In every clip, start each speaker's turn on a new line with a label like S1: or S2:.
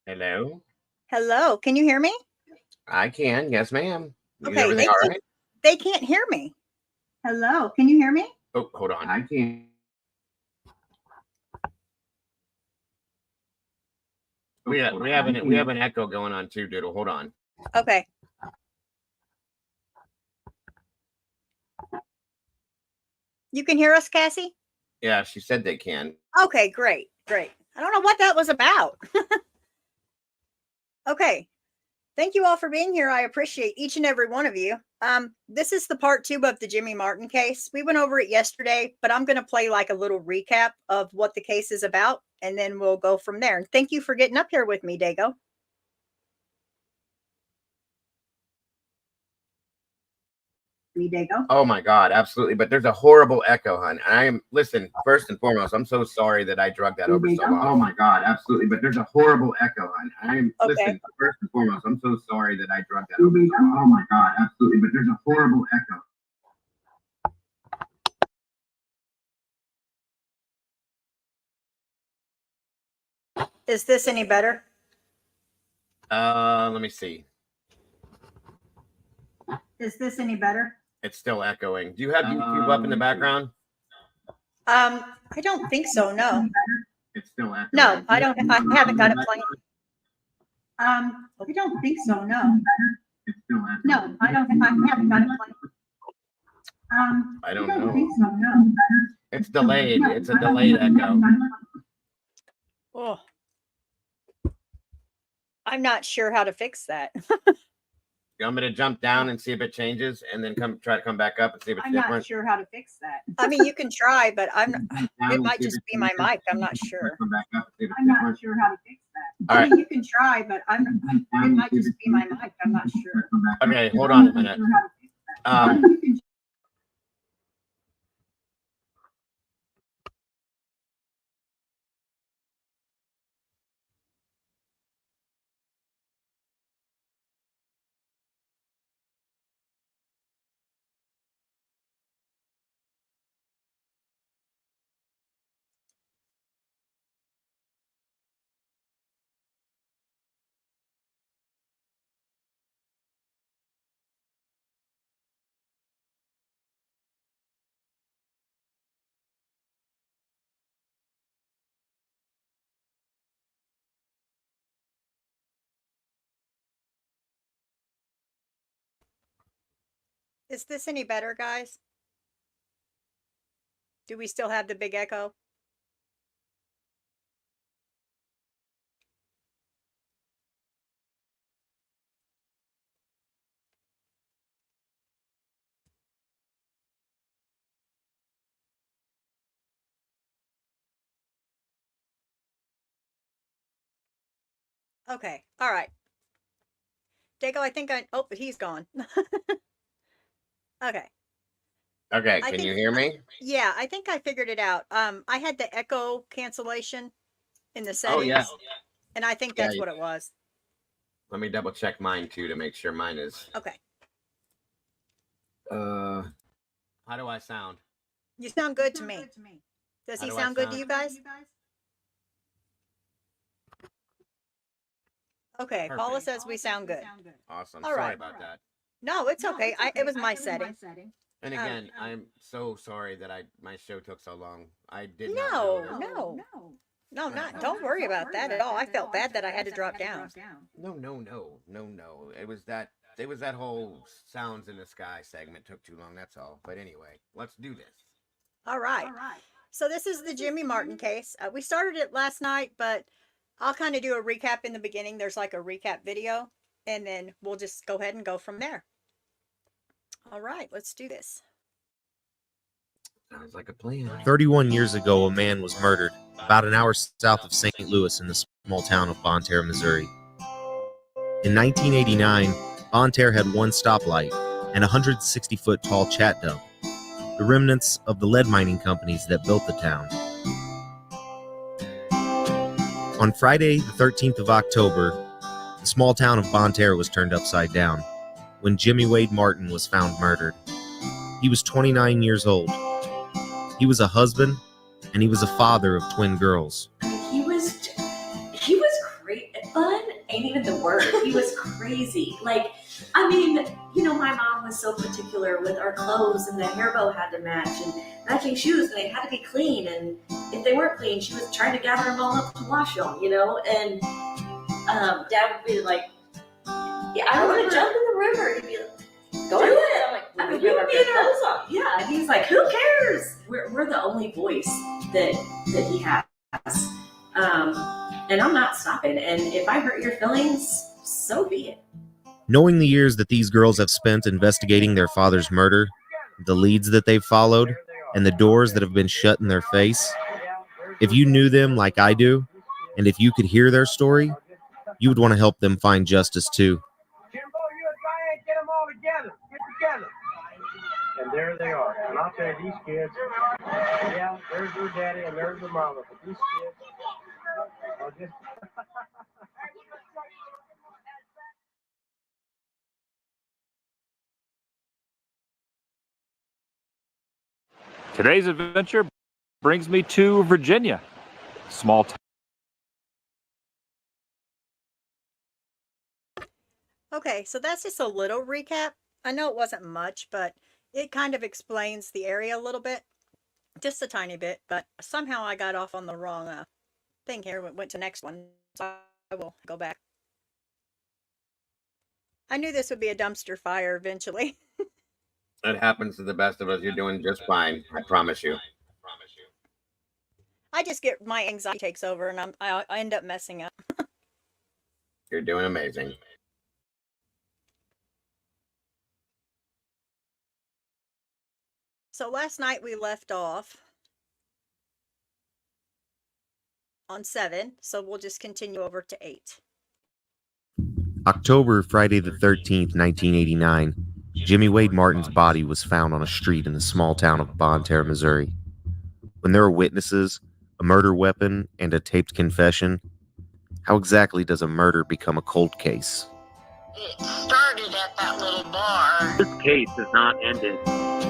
S1: Hello?
S2: Hello, can you hear me?
S1: I can. Yes, ma'am. Is
S2: Okay,
S1: everything all right?
S2: they can't hear me. Hello, can you hear me?
S1: Oh, hold on. I can't. We have an echo going on too, Doodle. Hold on.
S2: Okay. You can hear us, Cassie?
S1: Yeah, she said they can.
S2: Okay, great. I don't know what that was about. Okay. Thank you all for being here. I appreciate each and every one of you. This is the part 2 of the Jimmy Martin case. We went over it yesterday, but I'm going to play like a little recap of what the case is about, and then we'll go from there. And thank you for getting up here with me, Dago.
S1: Oh my God, absolutely. But there's a horrible echo, hon. Listen, first and foremost, I'm so sorry that I drug that over so long. Oh my God, absolutely. But there's a horrible echo, hon. Listen, first and foremost, I'm so sorry that I drug that over so long. Oh my God, absolutely. But there's a horrible echo.
S2: Is this any better?
S1: Let me see.
S2: Is this any better?
S1: It's still echoing. Do you have YouTube up in the background?
S2: I don't think so. No.
S1: It's still echoing.
S2: No, I don't. I haven't got it playing. I don't think so. No.
S1: It's still echoing.
S2: No, I don't. I haven't got it playing.
S1: I don't know.
S2: Think so. No.
S1: It's delayed. It's a delayed echo.
S2: Oh. I'm not sure how to fix that.
S1: You want me to jump down and see if it changes, and then try to come back up and see if it's different?
S2: I'm not sure how to fix that. I mean, you can try, but it might just be my mic. I'm not sure.
S1: Come back up and see if it's
S2: I'm
S1: different.
S2: not sure how to fix that.
S1: All
S2: I mean, you can try, but it might just be my mic. I'm not sure.
S1: Okay, hold on a minute.
S2: Is this any better, guys? Do we still have the big echo? Okay. All right. Dago, I think oh, but he's gone. Okay.
S1: Okay, can you hear me?
S2: Yeah, I think I figured it out. I had the echo cancellation in the settings.
S1: Oh, yeah.
S2: And I think that's what it was.
S1: Let me double check mine too to make sure mine is.
S2: Okay.
S1: How do I sound?
S2: You sound good to me. Does he sound good to you guys? Okay,
S1: Perfect.
S2: Paula says we sound good.
S1: Awesome.
S2: All
S1: Sorry
S2: right.
S1: about that.
S2: No, it's okay. It was my setting.
S1: And again, I'm so sorry that my show took so long. I did not
S2: No. Don't worry about that at all. I felt bad that I had to drop down.
S1: No. It was that whole sounds in the sky segment took too long. That's all. But anyway, let's do this.
S2: All right. So this is the Jimmy Martin case. We started it last night, but I'll kind of do a recap in the beginning. There's like a recap video, and then we'll just go ahead and go from there. All right, let's do this.
S1: Sounds like a plan.
S3: 31 years ago, a man was murdered about an hour south of St. Louis in the small town of Bonne Terre, Missouri. In 1989, Bonne Terre had one stoplight and a 160-foot tall chat dump, the remnants of the lead mining companies that built the town. On Friday, the 13th of October, the small town of Bonne Terre was turned upside down when Jimmy Wade Martin was found murdered. He was 29 years old. He was a husband, and he was a father of twin girls.
S4: He was great at fun. ain't even the word. He was crazy. Like, I mean, you know, my mom was so particular with our clothes, and the hair bow had to match, and matching shoes, and they had to be clean. And if they weren't clean, she was trying to gather them all up to wash them, you know. And Dad would be like, "Yeah, I want to jump in the river." He'd be like, "Go do it." I'm like, "I mean, you would be in our clothes on." Yeah, and he's like, "Who cares?" We're the only voice that he has. And I'm not stopping. And if I hurt your feelings, so be it.
S3: Knowing the years that these girls have spent investigating their father's murder, the leads that they've followed, and the doors that have been shut in their face, if you knew them like I do, and if you could hear their story, you would want to help them find justice too.
S5: Jimbo, you and Diane, get them all together. Get together. And there they are. And I'll tell you, these kids, yeah, there's their daddy and there's their mama. But these kids are just...
S6: Today's adventure brings me to Virginia, small town.
S2: Okay, so that's just a little recap. I know it wasn't much, but it kind of explains the area a little bit. Just a tiny bit, but somehow I got off on the wrong thing here. Went to the next one, so I will go back. I knew this would be a dumpster fire eventually.
S1: It happens to the best of us. You're doing just fine. I promise you.
S2: I just get my anxiety takes over, and I end up messing up.
S1: You're doing amazing.
S2: So last night we left off on 7, so we'll just continue over to 8.
S3: October, Friday the 13th, 1989, Jimmy Wade Martin's body was found on a street in the small town of Bonne Terre, Missouri. When there are witnesses, a murder weapon, and a taped confession, how exactly does a murder become a cold case?
S7: It started at that little bar.
S8: This case is not ended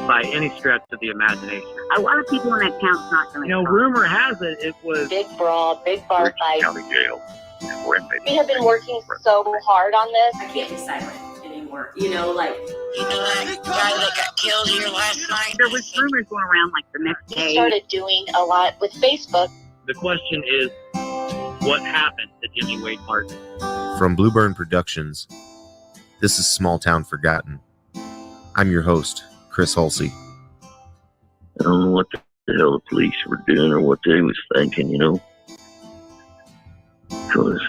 S8: by any stretch of the imagination.
S9: A lot of people in that town's not going to
S8: You know, rumor has it was
S7: Big brawl, big bar fight.
S8: County Jail.
S7: We have been working so hard on this.
S4: I can't be silent anymore. You know, like,
S7: You know that guy that got killed here last night?
S9: There was rumors going around like the next
S7: He
S9: day.
S7: started doing a lot with Facebook.
S8: The question is, what happened to Jimmy Wade Martin?
S3: From Blueburn Productions, this is Small Town Forgotten. I'm your host, Chris Hulsey.
S10: I don't know what the hell the police were doing or what they was thinking, you know. Because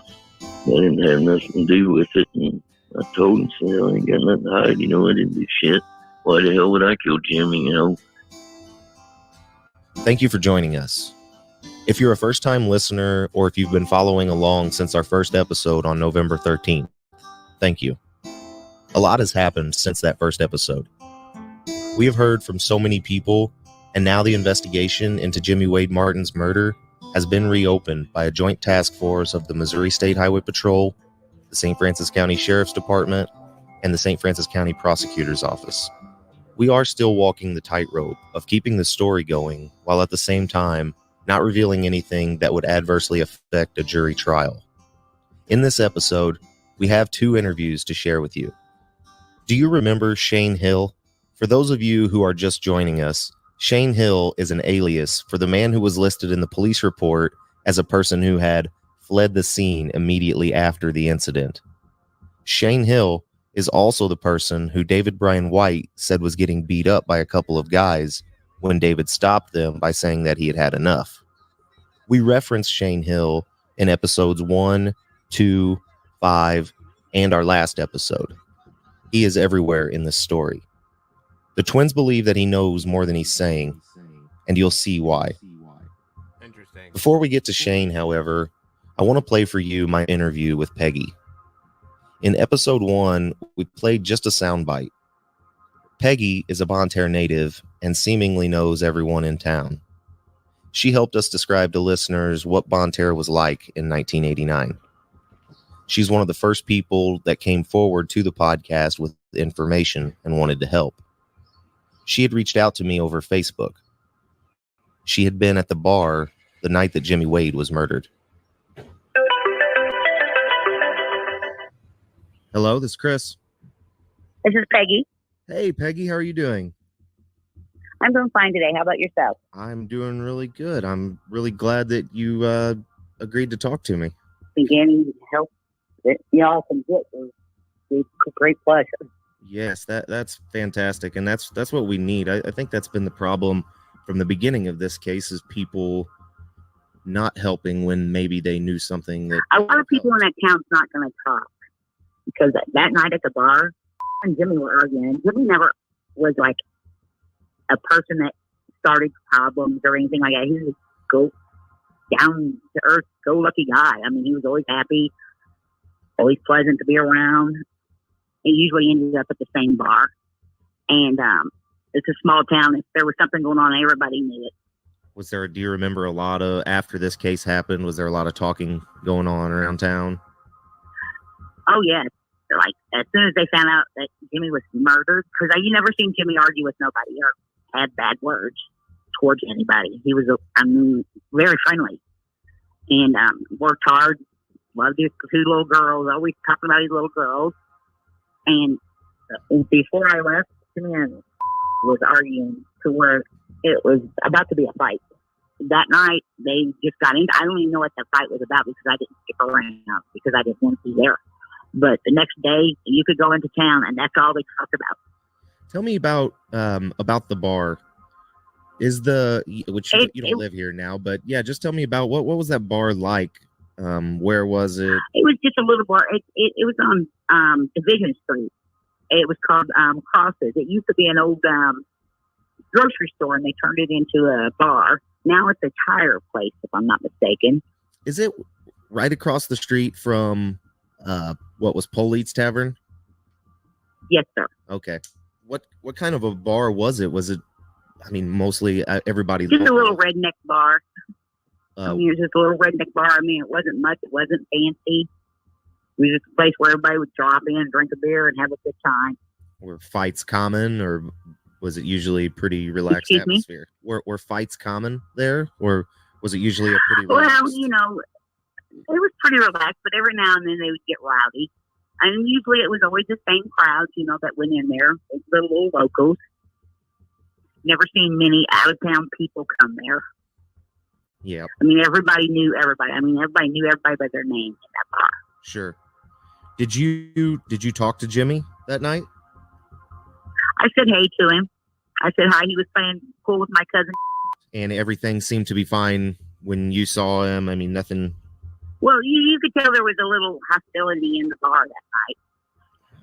S10: I didn't have nothing to do with it, and I told them, say, I ain't got nothing to hide, you know, I didn't do shit. Why the hell would I kill Jimmy, you know?
S3: Thank you for joining us. If you're a first-time listener, or if you've been following along since our first episode on November 13th, thank you. A lot has happened since that first episode. We have heard from so many people, and now the investigation into Jimmy Wade Martin's murder has been reopened by a joint task force of the Missouri State Highway Patrol, the St. Francis County Sheriff's Department, and the St. Francis County Prosecutor's Office. We are still walking the tightrope of keeping the story going while at the same time not revealing anything that would adversely affect a jury trial. In this episode, we have 2 interviews to share with you. Do you remember Shane Hill? For those of you who are just joining us, Shane Hill is an alias for the man who was listed in the police report as a person who had fled the scene immediately after the incident. Shane Hill is also the person who David Brian White said was getting beat up by a couple of guys when David stopped them by saying that he had had enough. We referenced Shane Hill in episodes 1, 2, 5, and our last episode. He is everywhere in this story. The twins believe that he knows more than he's saying, and you'll see why.
S1: Interesting.
S3: Before we get to Shane, however, I want to play for you my interview with Peggy. In episode 1, we played just a soundbite. Peggy is a Bonne Terre native and seemingly knows everyone in town. She helped us describe to listeners what Bonne Terre was like in 1989. She's one of the first people that came forward to the podcast with information and wanted to help. She had reached out to me over Facebook. She had been at the bar the night that Jimmy Wade was murdered. Hello, this is Chris.
S9: This is Peggy.
S3: Hey, Peggy, how are you doing?
S9: I'm doing fine today. How about yourself?
S3: I'm doing really good. I'm really glad that you agreed to talk to me.
S9: Beginning help that y'all can get is a great pleasure.
S3: Yes, that's fantastic, and that's what we need. I think that's been the problem from the beginning of this case, is people not helping when maybe they knew something that
S9: A lot of people in that town's not going to talk because that night at the bar, and Jimmy were arguing. Jimmy never was like a person that started problems or anything like that. He was a go down to earth, go lucky guy. I mean, he was always happy, always pleasant to be around. He usually ended up at the same bar, and it's a small town. If there was something going on, everybody knew it.
S3: do you remember a lot of, after this case happened, was there a lot of talking going on around town?
S9: Oh yes, like as soon as they found out that Jimmy was murdered, because you never seen Jimmy argue with nobody or had bad words towards anybody. He was, very friendly and worked hard. Loved his 2 little girls. Always talking about his little girls. And before I left, Jimmy was arguing to where it was about to be a fight. That night, they just got into. I don't even know what the fight was about because I didn't stick around because I didn't want to be there. But the next day, you could go into town, and that's all they talked about.
S3: Tell me about the bar. You don't live here now, but yeah, just tell me about what was that bar like? Where was it?
S9: It was just a little bar. It was on Division Street. It was called Crosses. It used to be an old grocery store, and they turned it into a bar. Now it's a tire place, if I'm not mistaken.
S3: Is it right across the street from what was Polite's Tavern?
S9: Yes, sir.
S3: Okay. What kind of a bar was it? Was it, I mean, mostly everybody?
S9: Just a little redneck bar. It was just a little redneck bar. I mean, it wasn't much. It wasn't fancy. It was just a place where everybody would drop in, drink a beer, and have a good time.
S3: Were fights common, or was it usually pretty relaxed atmosphere? Were fights common there, or was it usually a pretty relaxed?
S9: Well, it was pretty relaxed, but every now and then they would get rowdy. And usually it was always the same crowds, that went in there, the little locals. Never seen many out-of-town people come there.
S3: Yeah.
S9: I mean, everybody knew everybody. I mean, everybody knew everybody by their name in that bar.
S3: Sure. Did you talk to Jimmy that night?
S9: I said hey to him. I said hi. He was playing pool with my cousin.
S3: And everything seemed to be fine when you saw him. I mean, nothing.
S9: Well, you could tell there was a little hostility in the bar that night.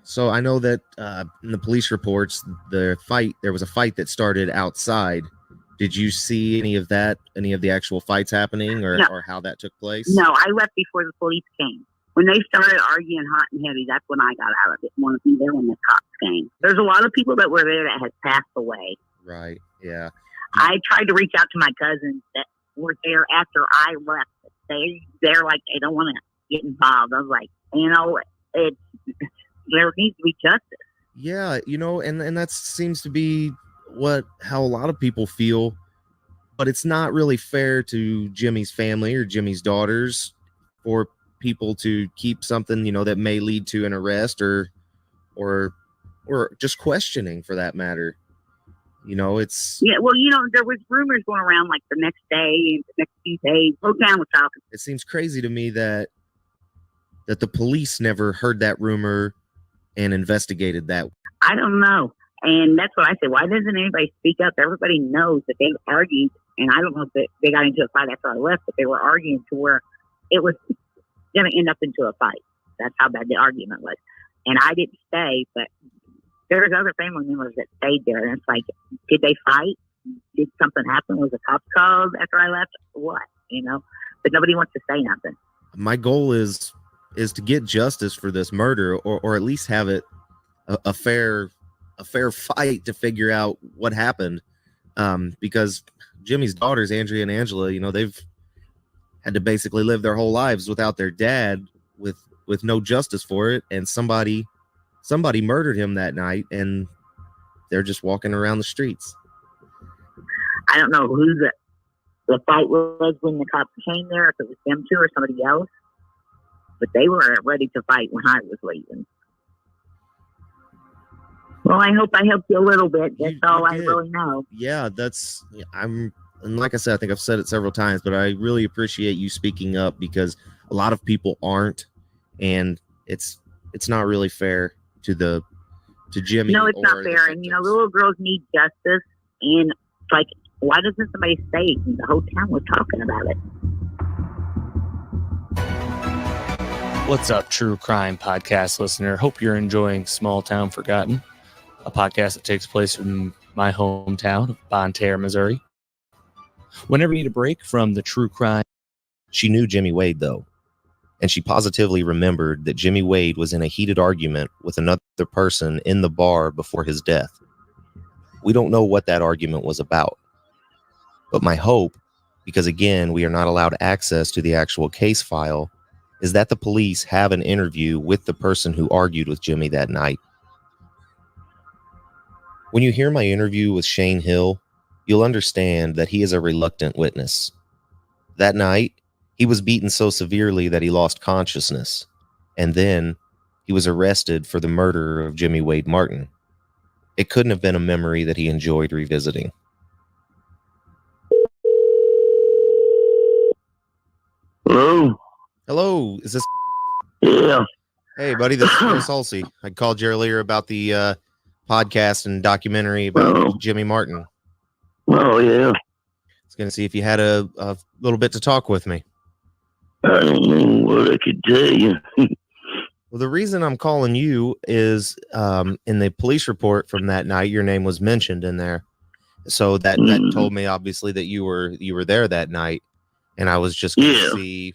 S3: So I know that in the police reports, there was a fight that started outside. Did you see any of the actual fights happening or how that took place?
S9: No, I left before the police came. When they started arguing hot and heavy, that's when I got out of it. Want to be there when the cops came. There's a lot of people that were there that had passed away.
S3: Right, yeah.
S9: I tried to reach out to my cousins that were there after I left. They're like, they don't want to get involved. I was like, there needs to be justice.
S3: Yeah, and that seems to be how a lot of people feel, but it's not really fair to Jimmy's family or Jimmy's daughters for people to keep something, that may lead to an arrest or just questioning, for that matter. It's...
S9: Yeah, well, there was rumors going around like the next day and the next few days. Slow down with talking.
S3: It seems crazy to me that the police never heard that rumor and investigated that.
S9: I don't know. And that's what I said. Why doesn't anybody speak up? Everybody knows that they argued, and I don't know if they got into a fight after I left, but they were arguing to where it was going to end up into a fight. That's how bad the argument was. And I didn't stay, but there's other family members that stayed there, and it's like, did they fight? Did something happen? Was the cops called after I left? What? But nobody wants to say nothing.
S3: My goal is to get justice for this murder, or at least have it a fair fight to figure out what happened. Because Jimmy's daughters, Andrea and Angela, they've had to basically live their whole lives without their dad, with no justice for it, and somebody murdered him that night, and they're just walking around the streets.
S9: I don't know who the fight was when the cops came there, if it was them two or somebody else, but they were ready to fight when I was leaving. Well, I hope I helped you a little bit. That's
S3: You
S9: all I
S3: did.
S9: really know.
S3: Yeah, and like I said, I think I've said it several times, but I really appreciate you speaking up because a lot of people aren't, and it's not really fair to Jimmy.
S9: No, it's not
S3: or the
S9: fair. And,
S3: victims.
S9: little girls need justice. And it's like, why doesn't somebody say it? The whole town was talking about it.
S11: What's up, True Crime Podcast listener? Hope you're enjoying Small Town Forgotten, a podcast that takes place in my hometown of Bonne Terre, Missouri. Whenever you need a break from the true crime.
S3: She knew Jimmy Wade, though, and she positively remembered that Jimmy Wade was in a heated argument with another person in the bar before his death. We don't know what that argument was about, but my hope, because again, we are not allowed access to the actual case file, is that the police have an interview with the person who argued with Jimmy that night. When you hear my interview with Shane Hill, you'll understand that he is a reluctant witness. That night, he was beaten so severely that he lost consciousness, and then he was arrested for the murder of Jimmy Wade Martin. It couldn't have been a memory that he enjoyed revisiting.
S10: Hello?
S3: Hello, is this...
S10: Yeah.
S3: Hey, buddy, this is Chris Halsey. I called you earlier about the podcast and documentary about Jimmy Martin.
S10: Oh, yeah.
S3: I was going to see if you had a little bit to talk with me.
S10: I don't know what I could tell you.
S3: Well, the reason I'm calling you is in the police report from that night, your name was mentioned in there. So that told me, obviously, that you were there that night. And I was just going to see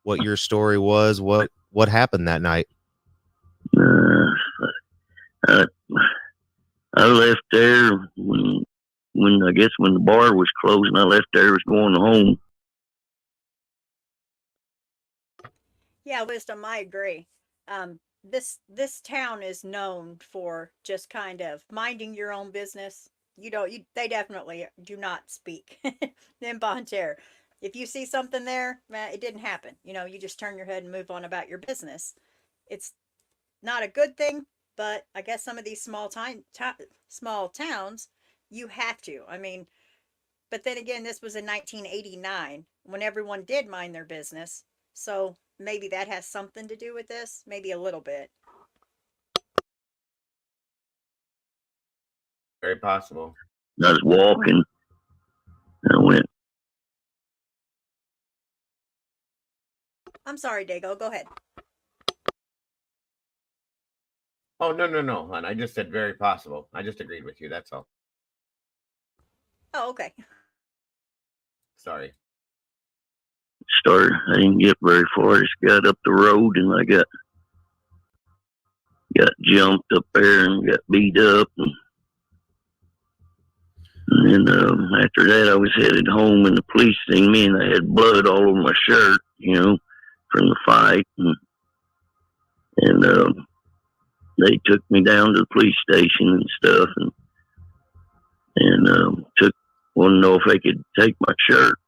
S3: what your story was, what happened that night.
S10: I left there when I guess when the bar was closing. I left there, was going home.
S2: Yeah, Wisdom, I agree. This town is known for just kind of minding your own business. They definitely do not speak in Bonne Terre. If you see something there, it didn't happen. You just turn your head and move on about your business. It's not a good thing, but I guess some of these small towns, you have to. I mean, but then again, this was in 1989 when everyone did mind their business. So maybe that has something to do with this, maybe a little bit.
S1: Very possible.
S10: I was walking. I went.
S2: I'm sorry, Dago. Go ahead.
S1: Oh, no, hon. I just said very possible. I just agreed with you. That's all.
S2: Oh, okay.
S1: Sorry.
S10: I didn't get very far. I just got up the road and I got jumped up there and got beat up. And then after that, I was headed home and the police seen me and I had blood all over my shirt, from the fight. And they took me down to the police station and stuff and wanted to know if they could take my shirt,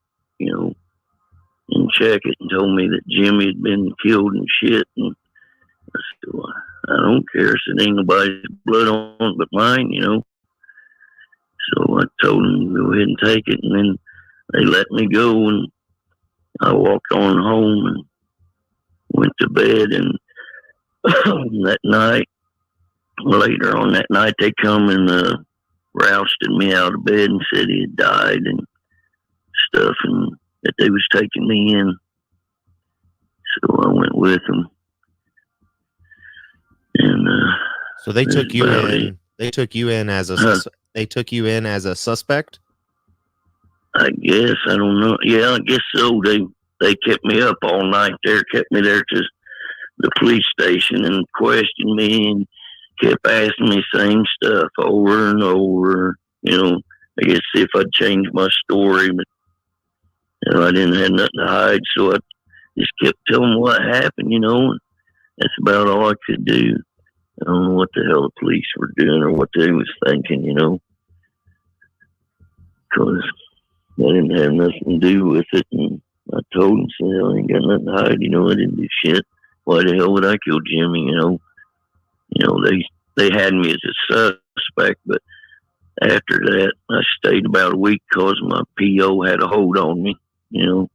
S10: and check it, and told me that Jimmy had been killed and shit. And I said, well, I don't care. I said, ain't nobody's blood on it but mine, So I told them to go ahead and take it, and then they let me go, and I walked on home and went to bed. And that night, later on that night, they come and rousted me out of bed and said he had died and stuff, and that they was taking me in. So I went with them. And
S3: so they took you in. They took you in as a suspect.
S10: I guess, I don't know. Yeah, I guess so. They kept me up all night there, kept me there to the police station and questioned me and kept asking me same stuff over and over. I guess see if I'd change my story, but I didn't have nothing to hide, so I just kept telling them what happened, and that's about all I could do. I don't know what the hell the police were doing or what they was thinking, because I didn't have nothing to do with it, and I told them, I ain't got nothing to hide, I didn't do shit. Why the hell would I kill Jimmy, they had me as a suspect, but after that, I stayed about a week because my PO had a hold on me, you know.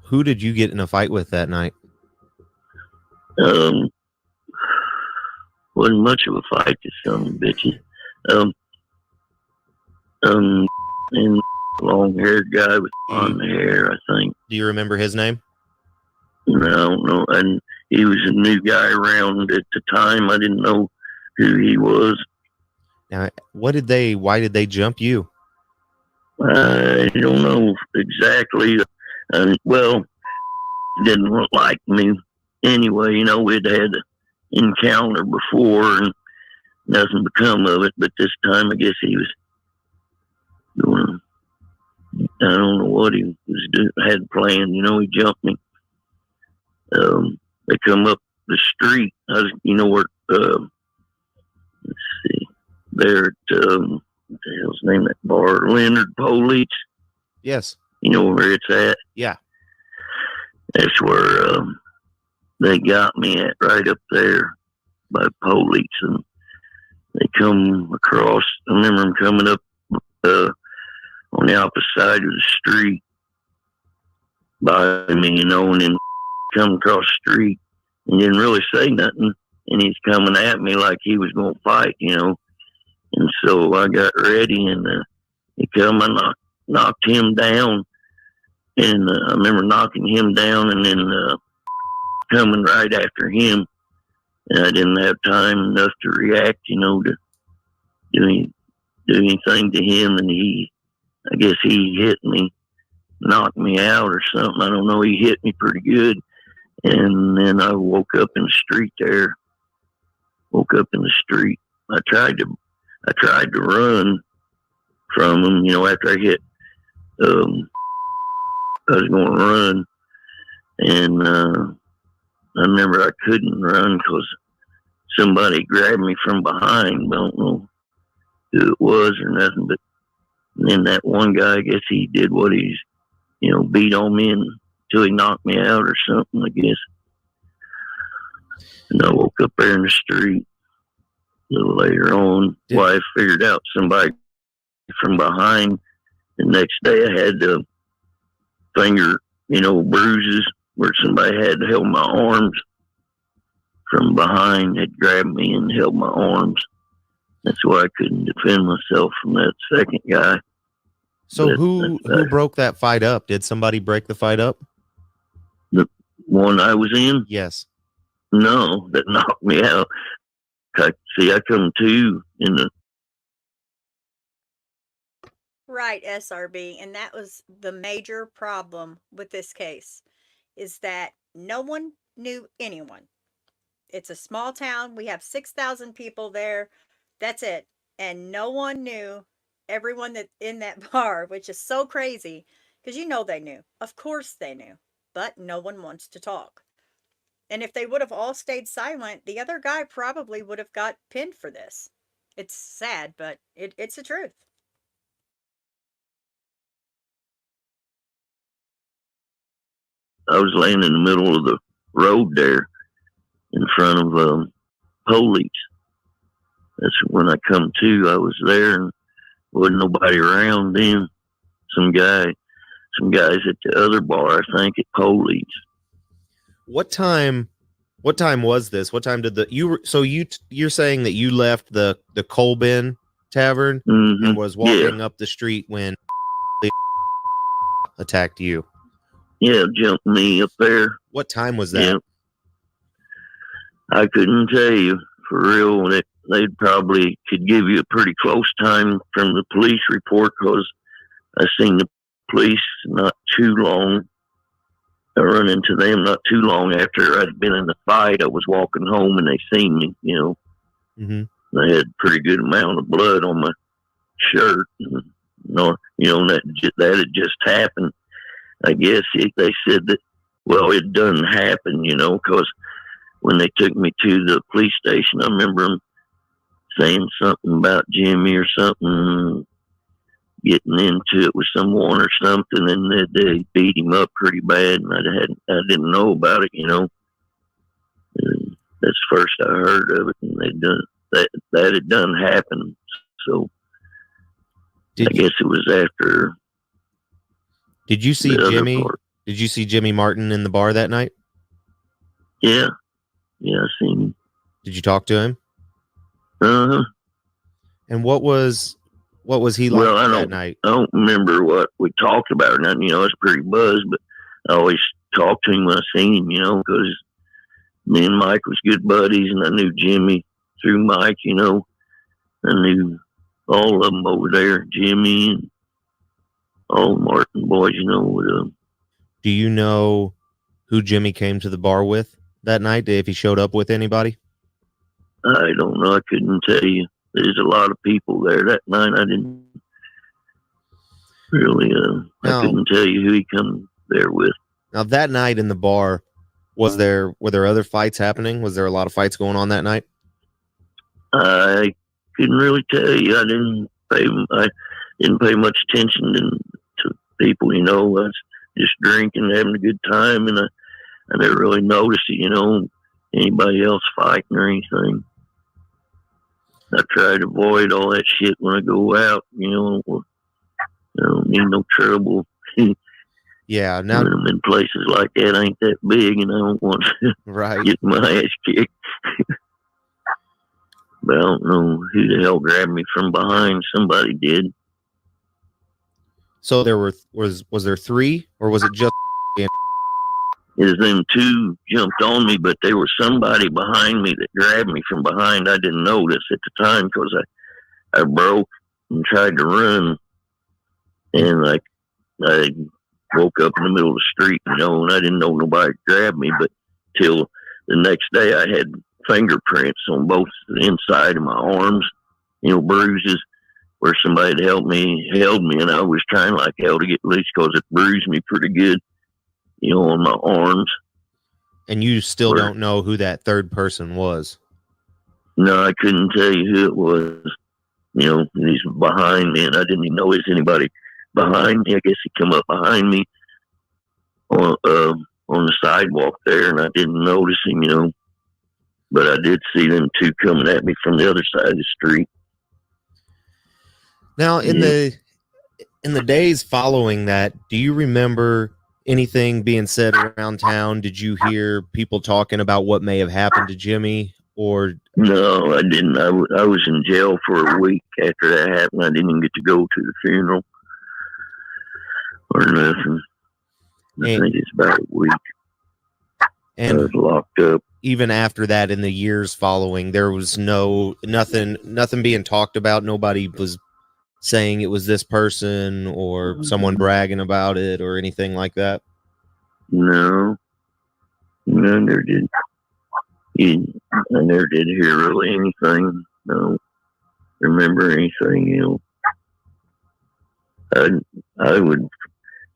S3: Who did you get in a fight with that night?
S10: Wasn't much of a fight to some bitches. And long-haired guy with blonde hair, I think.
S3: Do you remember his name?
S10: No, I don't know. And he was a new guy around at the time. I didn't know who he was.
S3: Now, why did they jump you?
S10: I don't know exactly. Well, didn't like me anyway. You know, we'd had an encounter before and nothing become of it. But this time, I guess he was doing, I don't know what he was doing, had planned. You know, he jumped me. They come up the street. You know where, let's see, there at, what the hell's the name of that bar? Leonard Polite's.
S3: Yes.
S10: You know where it's at?
S3: Yeah.
S10: That's where they got me at, right up there by Polite's. And they come across, I remember them coming up on the opposite side of the street by me, you know, and then come across the street and didn't really say nothing. And he's coming at me like he was going to fight, you know. And so I got ready and he come, I knocked him down. And I remember knocking him down and then coming right after him. And I didn't have time enough to react, you know, to do anything to him. And I guess he hit me, knocked me out or something. I don't know. He hit me pretty good. And then I woke up in the street there. I tried to run from him, you know, after I hit, I was going to run, and I remember I couldn't run because somebody grabbed me from behind. I don't know who it was or nothing, but then that one guy, I guess he did what he's, you know, beat on me until he knocked me out or something, I guess. And I woke up there in the street a little later on. Well, I figured out somebody from behind. The next day I had finger, you know, bruises where somebody had held my arms from behind, had grabbed me and held my arms. That's why I couldn't defend myself from that second guy.
S3: So who broke that fight up? Did somebody break the fight up?
S10: The one I was in?
S3: Yes.
S10: No, that knocked me out. I come to in the...
S2: Right, SRB. And that was the major problem with this case, is that no one knew anyone. It's a small town. We have 6,000 people there. That's it. And no one knew everyone that in that bar, which is so crazy because you know they knew. Of course they knew, but no one wants to talk. And if they would have all stayed silent, the other guy probably would have got pinned for this. It's sad, but it's the truth.
S10: I was laying in the middle of the road there in front of Polite's. That's when I come to. I was there and wasn't nobody around then. Some guys at the other bar, I think, at Polite's.
S3: What time was this? What time did you're saying that you left the Colbin Tavern and was walking up the street when attacked you?
S10: Yeah, jumped me up there.
S3: What time was that?
S10: Yeah. I couldn't tell you for real. They probably could give you a pretty close time from the police report because I seen the police not too long. I run into them not too long after I'd been in the fight. I was walking home and they seen me, you know. Mm-hmm. I had a pretty good amount of blood on my shirt. And, that had just happened. I guess they said that, well, it doesn't happen, you know, because when they took me to the police station, I remember them saying something about Jimmy or something, getting into it with someone or something, and they beat him up pretty bad, and I didn't know about it, you know. That's the first I heard of it, and that had done happen. So I guess it was after.
S3: Did you see Jimmy? Did you see Jimmy Martin in the bar that night?
S10: Yeah, I seen him.
S3: Did you talk to him?
S10: Uh-huh.
S3: And what was he like that night?
S10: I don't remember what we talked about or nothing. You know, I was pretty buzzed, but I always talked to him when I seen him, you know, because me and Mike was good buddies, and I knew Jimmy through Mike, you know. I knew all of them over there, Jimmy and all the Martin boys, you know.
S3: Do you know who Jimmy came to the bar with that night? If he showed up with anybody?
S10: I don't know. I couldn't tell you. There's a lot of people there that night. I didn't really, I couldn't tell you who he come there with.
S3: Now, that night in the bar, were there other fights happening? Was there a lot of fights going on that night?
S10: I couldn't really tell you. I didn't pay much attention to people, you know. I was just drinking, having a good time, and I never really noticed it, you know, anybody else fighting or anything. I try to avoid all that shit when I go out, you know. I don't need no trouble.
S3: Yeah, now
S10: when I'm in places like that, ain't that big, and I don't want to get my ass kicked. But I don't know who the hell grabbed me from behind. Somebody did.
S3: So there was there three, or was it just?
S10: Is them two jumped on me, but there was somebody behind me that grabbed me from behind. I didn't notice at the time because I broke and tried to run, and I woke up in the middle of the street, you know, and I didn't know nobody grabbed me. But till the next day, I had fingerprints on both the inside of my arms, you know, bruises where somebody that held me, and I was trying like hell to get loose because it bruised me pretty good, you know, on my arms.
S3: And you still don't know who that third person was?
S10: No, I couldn't tell you who it was. You know, he's behind me, and I didn't even notice anybody behind me. I guess he come up behind me on the sidewalk there, and I didn't notice him, you know. But I did see them two coming at me from the other side of the street.
S3: Now, in the days following that, do you remember anything being said around town? Did you hear people talking about what may have happened to Jimmy? Or
S10: no, I didn't. I was in jail for a week after that happened. I didn't even get to go to the funeral or nothing. I think it's about a week.
S3: And
S10: I was locked up.
S3: Even after that, in the years following, there was nothing being talked about. Nobody was saying it was this person or someone bragging about it or anything like that.
S10: No, I never did. I never did hear really anything. No, remember anything, you know. I don't know.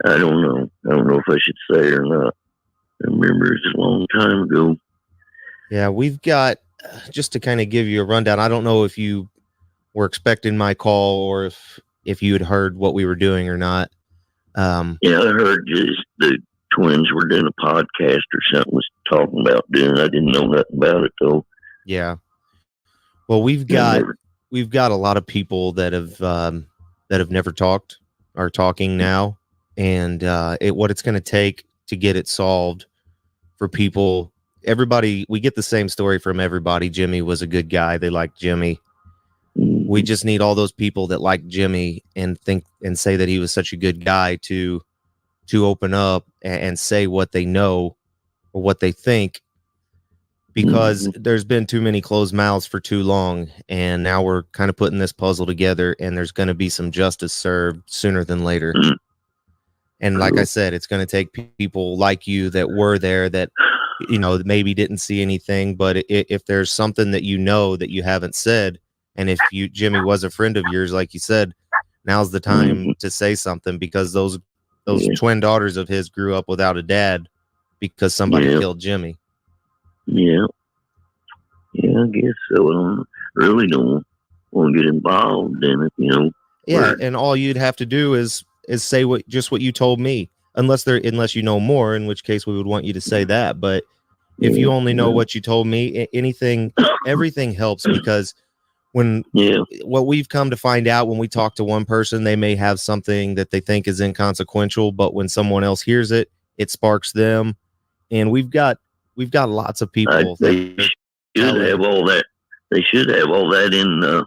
S10: I don't know if I should say or not. I remember it's a long time ago.
S3: Yeah, we've got, just to kind of give you a rundown, I don't know if you were expecting my call or if you had heard what we were doing or not.
S10: Yeah, I heard just the twins were doing a podcast or something, was talking about doing. I didn't know nothing about it though.
S3: Yeah. Well, we've got a lot of people that have never talked are talking now, and what it's going to take to get it solved for people. Everybody, we get the same story from everybody. Jimmy was a good guy. They liked Jimmy. We just need all those people that like Jimmy and think and say that he was such a good guy to open up and say what they know or what they think, because there's been too many closed mouths for too long. And now we're kind of putting this puzzle together, and there's going to be some justice served sooner than later. And like I said, it's going to take people like you that were there that, you know, maybe didn't see anything, but if there's something that you know that you haven't said, and if Jimmy was a friend of yours, like you said, now's the time to say something, because those twin daughters of his grew up without a dad because somebody killed Jimmy. Yeah,
S10: I guess so. I really don't want to get involved in it, you know.
S3: Yeah, and all you'd have to do is say what you told me, unless you know more, in which case we would want you to say that. But if you only know what you told me, anything, everything helps, because when what we've come to find out, when we talk to one person, they may have something that they think is inconsequential, but when someone else hears it, it sparks them. And we've got lots of people.
S10: They should have all that. They should have all that in the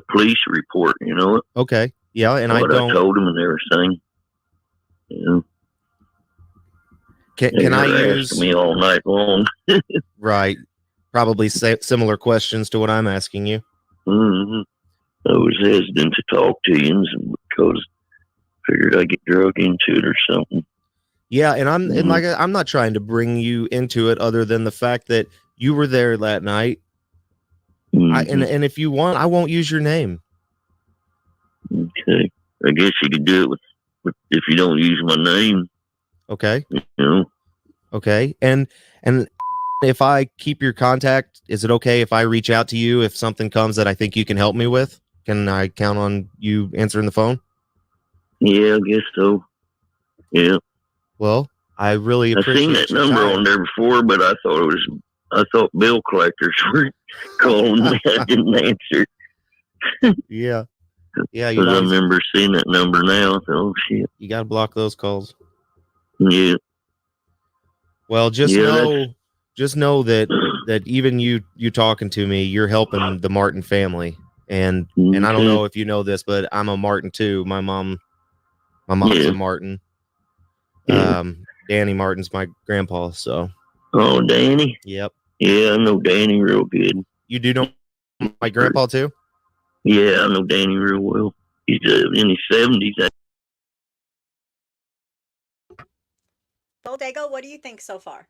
S10: police report. You know.
S3: Okay. Yeah, and
S10: what I told them and everything. You know.
S3: Can I use
S10: me all night long?
S3: Right. Probably similar questions to what I'm asking you.
S10: Mm-hmm. I was hesitant to talk to you because I figured I'd get drug into it or something.
S3: Yeah, and I'm not trying to bring you into it, other than the fact that you were there that night. And if you want, I won't use your name.
S10: Okay. I guess you could do it with if you don't use my name.
S3: Okay.
S10: You know.
S3: Okay. And if I keep your contact, is it okay if I reach out to you if something comes that I think you can help me with? Can I count on you answering the phone?
S10: Yeah, I guess so. Yeah.
S3: Well, I really appreciate.
S10: I've seen that number on there before, but I thought bill collectors were calling me. I didn't answer.
S3: Yeah. Yeah.
S10: Because I remember seeing that number now. So, oh shit.
S3: You got to block those calls.
S10: Yeah.
S3: Well, just know that even you talking to me, you're helping the Martin family. And I don't know if you know this, but I'm a Martin too. My mom's a Martin. Danny Martin's my grandpa. So.
S10: Oh, Danny.
S3: Yep.
S10: Yeah, I know Danny real good.
S3: You do know my grandpa too?
S10: Yeah, I know Danny real well. He's in his 70s.
S2: Well, Dago, what do you think so far?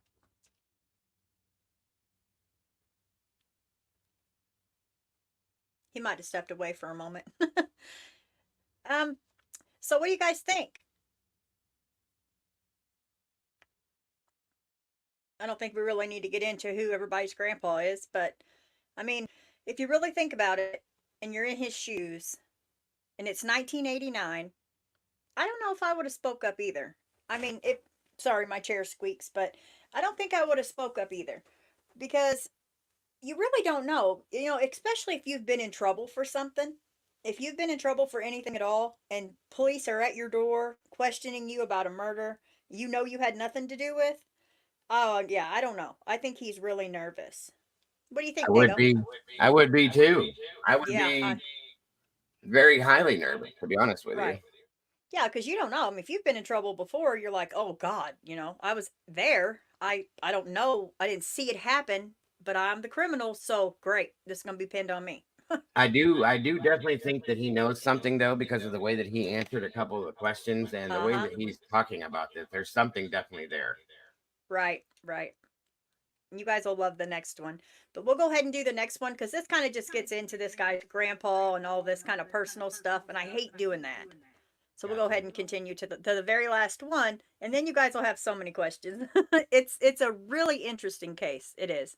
S2: He might have stepped away for a moment. So what do you guys think? I don't think we really need to get into who everybody's grandpa is, but I mean, if you really think about it and you're in his shoes and it's 1989, I don't know if I would have spoke up either. I mean, sorry, my chair squeaks, but I don't think I would have spoke up either, because you really don't know, especially if you've been in trouble for something. If you've been in trouble for anything at all and police are at your door questioning you about a murder you had nothing to do with. Oh, yeah, I don't know. I think he's really nervous. What do you think, Dago?
S1: I would be too. I would be very highly nervous, to be honest with you.
S2: Yeah, because you don't know. I mean, if you've been in trouble before, you're like, oh, God, I was there. I don't know. I didn't see it happen, but I'm the criminal. So great. This is going to be pinned on me.
S1: I do definitely think that he knows something, though, because of the way that he answered a couple of the questions and the way that he's talking about this. There's something definitely there.
S2: Right. You guys will love the next one, but we'll go ahead and do the next one, because this kind of just gets into this guy's grandpa and all this kind of personal stuff, and I hate doing that. So we'll go ahead and continue to the very last one, and then you guys will have so many questions. It's a really interesting case. It is.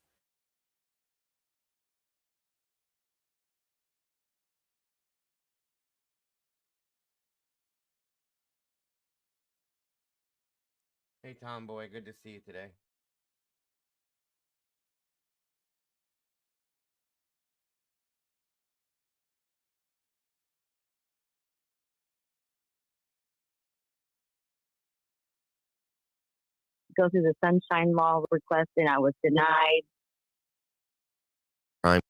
S1: Hey, Tomboy, good to see you today.
S9: Go through the Sunshine Law request, and I was denied.
S3: Crime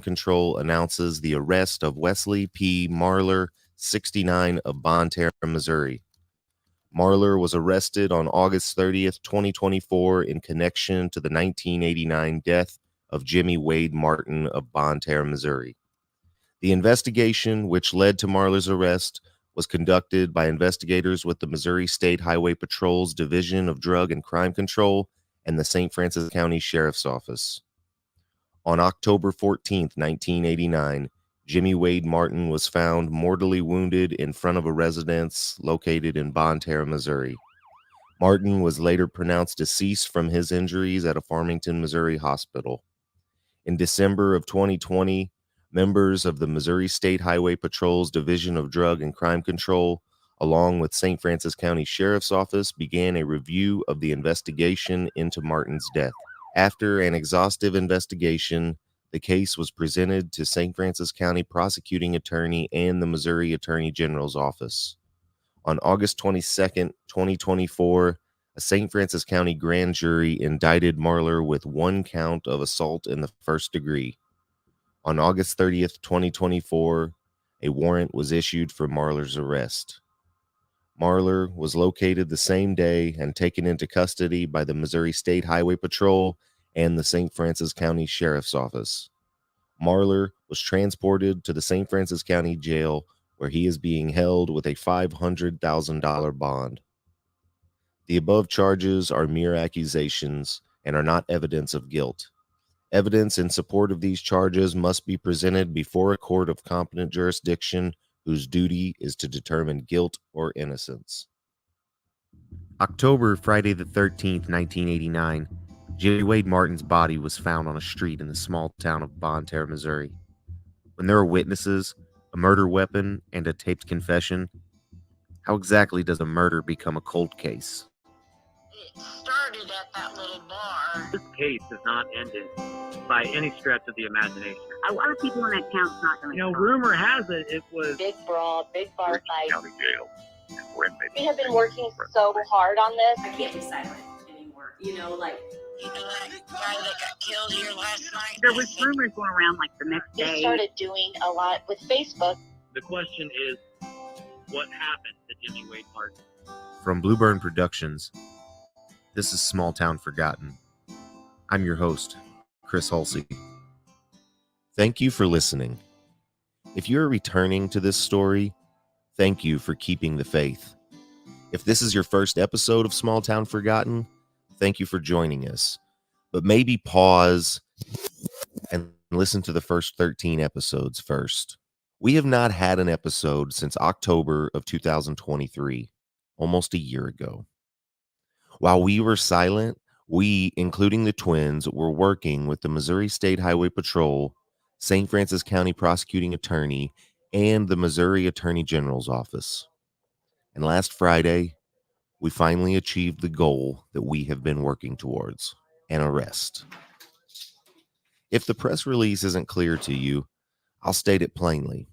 S3: Control announces the arrest of Wesley P. Marler, 69, of Bonne Terre, Missouri. Marler was arrested on August 30th, 2024, in connection to the 1989 death of Jimmy Wade Martin of Bonne Terre, Missouri. The investigation, which led to Marler's arrest, was conducted by investigators with the Missouri State Highway Patrol's Division of Drug and Crime Control and the St. Francis County Sheriff's Office. On October 14th, 1989, Jimmy Wade Martin was found mortally wounded in front of a residence located in Bonne Terre, Missouri. Martin was later pronounced deceased from his injuries at a Farmington, Missouri hospital. In December of 2020, members of the Missouri State Highway Patrol's Division of Drug and Crime Control, along with St. Francis County Sheriff's Office, began a review of the investigation into Martin's death. After an exhaustive investigation, the case was presented to St. Francis County Prosecuting Attorney and the Missouri Attorney General's Office. On August 22nd, 2024, a St. Francis County grand jury indicted Marler with one count of assault in the first degree. On August 30th, 2024, a warrant was issued for Marler's arrest. Marler was located the same day and taken into custody by the Missouri State Highway Patrol and the St. Francis County Sheriff's Office. Marler was transported to the St. Francis County Jail, where he is being held with a $500,000 bond. The above charges are mere accusations and are not evidence of guilt. Evidence in support of these charges must be presented before a court of competent jurisdiction whose duty is to determine guilt or innocence. October, Friday the 13th, 1989, Jimmy Wade Martin's body was found on a street in the small town of Bonne Terre, Missouri. When there are witnesses, a murder weapon, and a taped confession, how exactly does a murder become a cold case?
S9: It started at that little bar.
S8: This case is not ended by any stretch of the imagination.
S9: A lot of people in that town's not going to
S8: Rumor has it was
S7: Big brawl, big bar fight.
S10: County Jail.
S7: We have been working so hard on this.
S4: I can't be silent anymore. You know, like,
S9: You know that guy that got killed here last night? There was rumors going around like the next
S7: We
S9: day.
S7: started doing a lot with Facebook.
S8: the question is, what happened to Jimmy Wade Martin?
S3: From Blueburn Productions, this is Small Town Forgotten. I'm your host, Chris Halsey. Thank you for listening. If you're returning to this story, thank you for keeping the faith. If this is your first episode of Small Town Forgotten, thank you for joining us. But maybe pause and listen to the first 13 episodes first. We have not had an episode since October of 2023, almost a year ago. While we were silent, we, including the twins, were working with the Missouri State Highway Patrol, St. Francis County Prosecuting Attorney, and the Missouri Attorney General's Office. And last Friday, we finally achieved the goal that we have been working towards, an arrest. If the press release isn't clear to you, I'll state it plainly.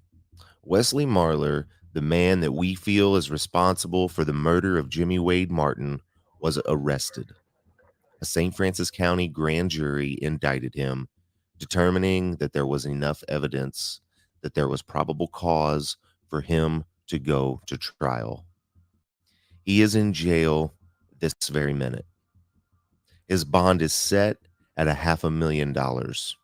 S3: Wesley Marler, the man that we feel is responsible for the murder of Jimmy Wade Martin, was arrested. A St. Francis County grand jury indicted him, determining that there was enough evidence that there was probable cause for him to go to trial. He is in jail this very minute. His bond is set at $500,000.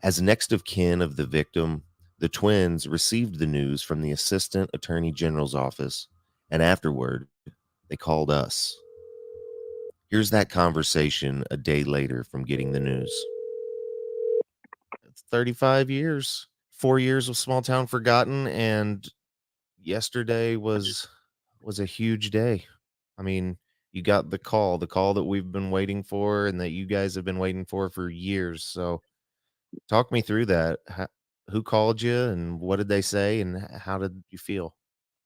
S3: As next of kin of the victim, the twins received the news from the Assistant Attorney General's office, and afterward, they called us. Here's that conversation a day later from getting the news. It's 35 years, 4 years of Small Town Forgotten, and yesterday was a huge day. I mean, you got the call that we've been waiting for and that you guys have been waiting for years. So talk me through that. Who called you and what did they say and how did you feel?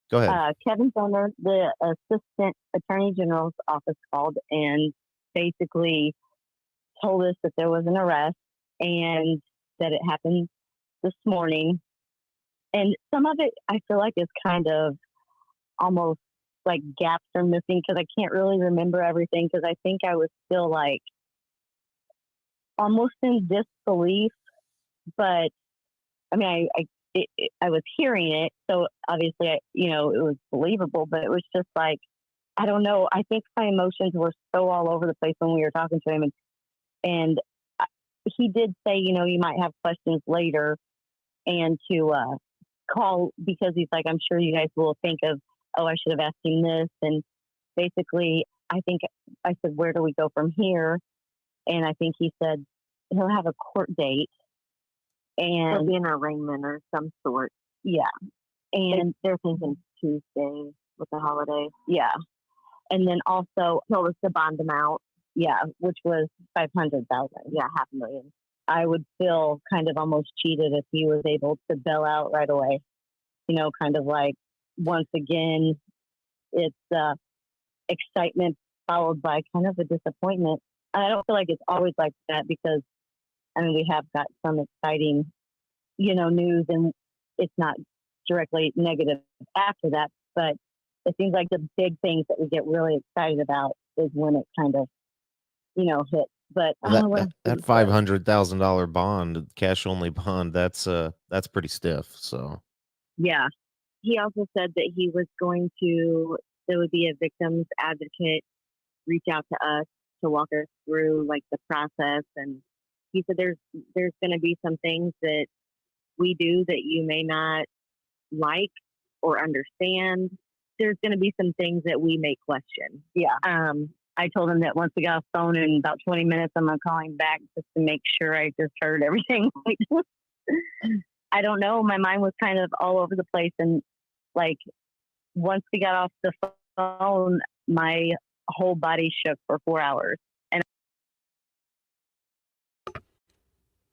S3: Go ahead.
S9: Kevin Zoner, the Assistant Attorney General's office, called and basically told us that there was an arrest and that it happened this morning. And some of it I feel like is kind of almost like gaps are missing because I can't really remember everything because I think I was still like almost in disbelief. But I mean, I was hearing it, so obviously, it was believable, but it was just like, I don't know. I think my emotions were so all over the place when we were talking to him, and he did say, you might have questions later, and to call because he's like, I'm sure you guys will think of, oh, I should have asked him this, and basically, I said, where do we go from here? And I think he said he'll have a court date. And
S12: there'll be an arraignment or some sort.
S9: Yeah. And
S12: they're thinking Tuesday with the holiday.
S9: Yeah. And then also
S12: told us to bond them out.
S9: Yeah, which was $500,000.
S12: Yeah, $500,000.
S9: I would feel kind of almost cheated if he was able to bail out right away. Kind of like once again, it's excitement followed by kind of a disappointment.
S12: I don't feel like it's always like that because, I mean, we have got some exciting, news, and it's not directly negative after that, but it seems like the big things that we get really excited about is when it kind of, hits. But
S3: That $500,000 bond, cash only bond, that's pretty stiff. So
S12: yeah, he also said that he was there would be a victim's advocate reach out to us to walk us through like the process. And he said there's going to be some things that we do that you may not like or understand. There's going to be some things that we may question. Yeah. I told him that once we got off the phone in about 20 minutes, I'm going to call him back just to make sure I just heard everything. I don't know. My mind was kind of all over the place. And like, once we got off the phone, my whole body shook for 4 hours. And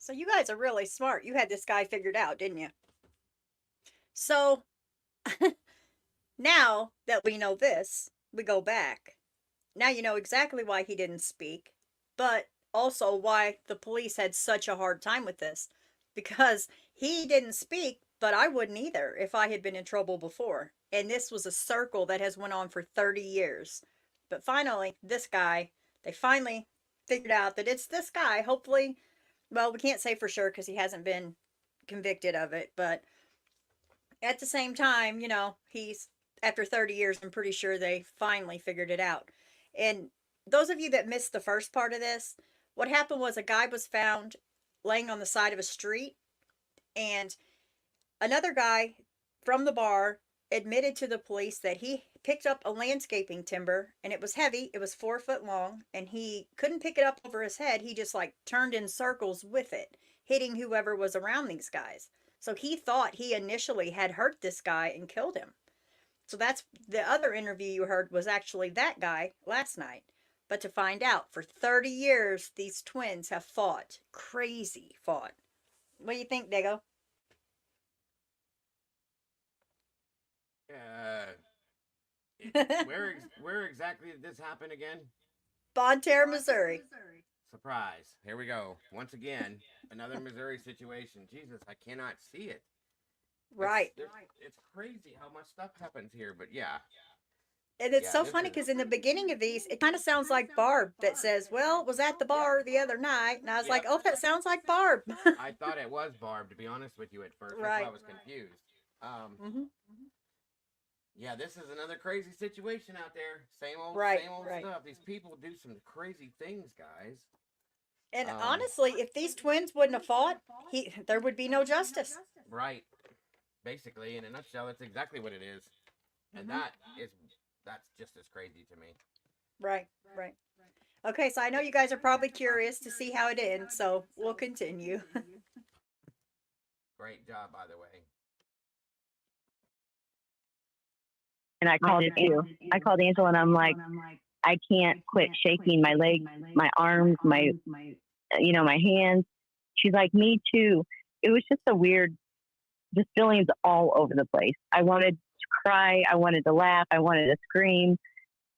S2: So you guys are really smart. You had this guy figured out, didn't you? So now that we know this, we go back. Now you know exactly why he didn't speak, but also why the police had such a hard time with this. Because he didn't speak, but I wouldn't either if I had been in trouble before. And this was a circle that has went on for 30 years. But finally, this guy, they finally figured out that it's this guy. Hopefully, well, we can't say for sure because he hasn't been convicted of it. But at the same time, he's, after 30 years, I'm pretty sure they finally figured it out. And those of you that missed the first part of this, what happened was a guy was found laying on the side of a street, and another guy from the bar admitted to the police that he picked up a landscaping timber, and it was heavy. It was 4 foot long, and he couldn't pick it up over his head. He just like turned in circles with it, hitting whoever was around these guys. So he thought he initially had hurt this guy and killed him. So that's the other interview you heard was actually that guy last night. But to find out, for 30 years, these twins have fought. Crazy fought. What do you think, Dago?
S1: Where exactly did this happen again?
S2: Bonne Terre, Missouri.
S1: Surprise. Here we go. Once again, another Missouri situation. Jesus, I cannot see it.
S2: Right.
S1: It's crazy how much stuff happens here, but yeah.
S2: And it's so funny because in the beginning of these, it kind of sounds like Barb that says, well, was at the bar the other night. And I was like, oh, that sounds like Barb.
S1: I thought it was Barb, to be honest with you, at first. That's
S2: Right.
S1: why I was confused. Yeah, this is another crazy situation out there. Same old stuff. These people do some crazy things, guys.
S2: And honestly, if these twins wouldn't have fought, there would be no justice.
S1: Right. Basically, in a nutshell, that's exactly what it is. And that's just as crazy to me.
S2: Right. Okay, so I know you guys are probably curious to see how it ends, so we'll continue.
S1: Great job, by the way.
S12: And I called Angela, and I'm like, I can't quit shaking my legs, my arms, my hands. She's like, me too. It was just a weird, just feelings all over the place. I wanted to cry. I wanted to laugh. I wanted to scream,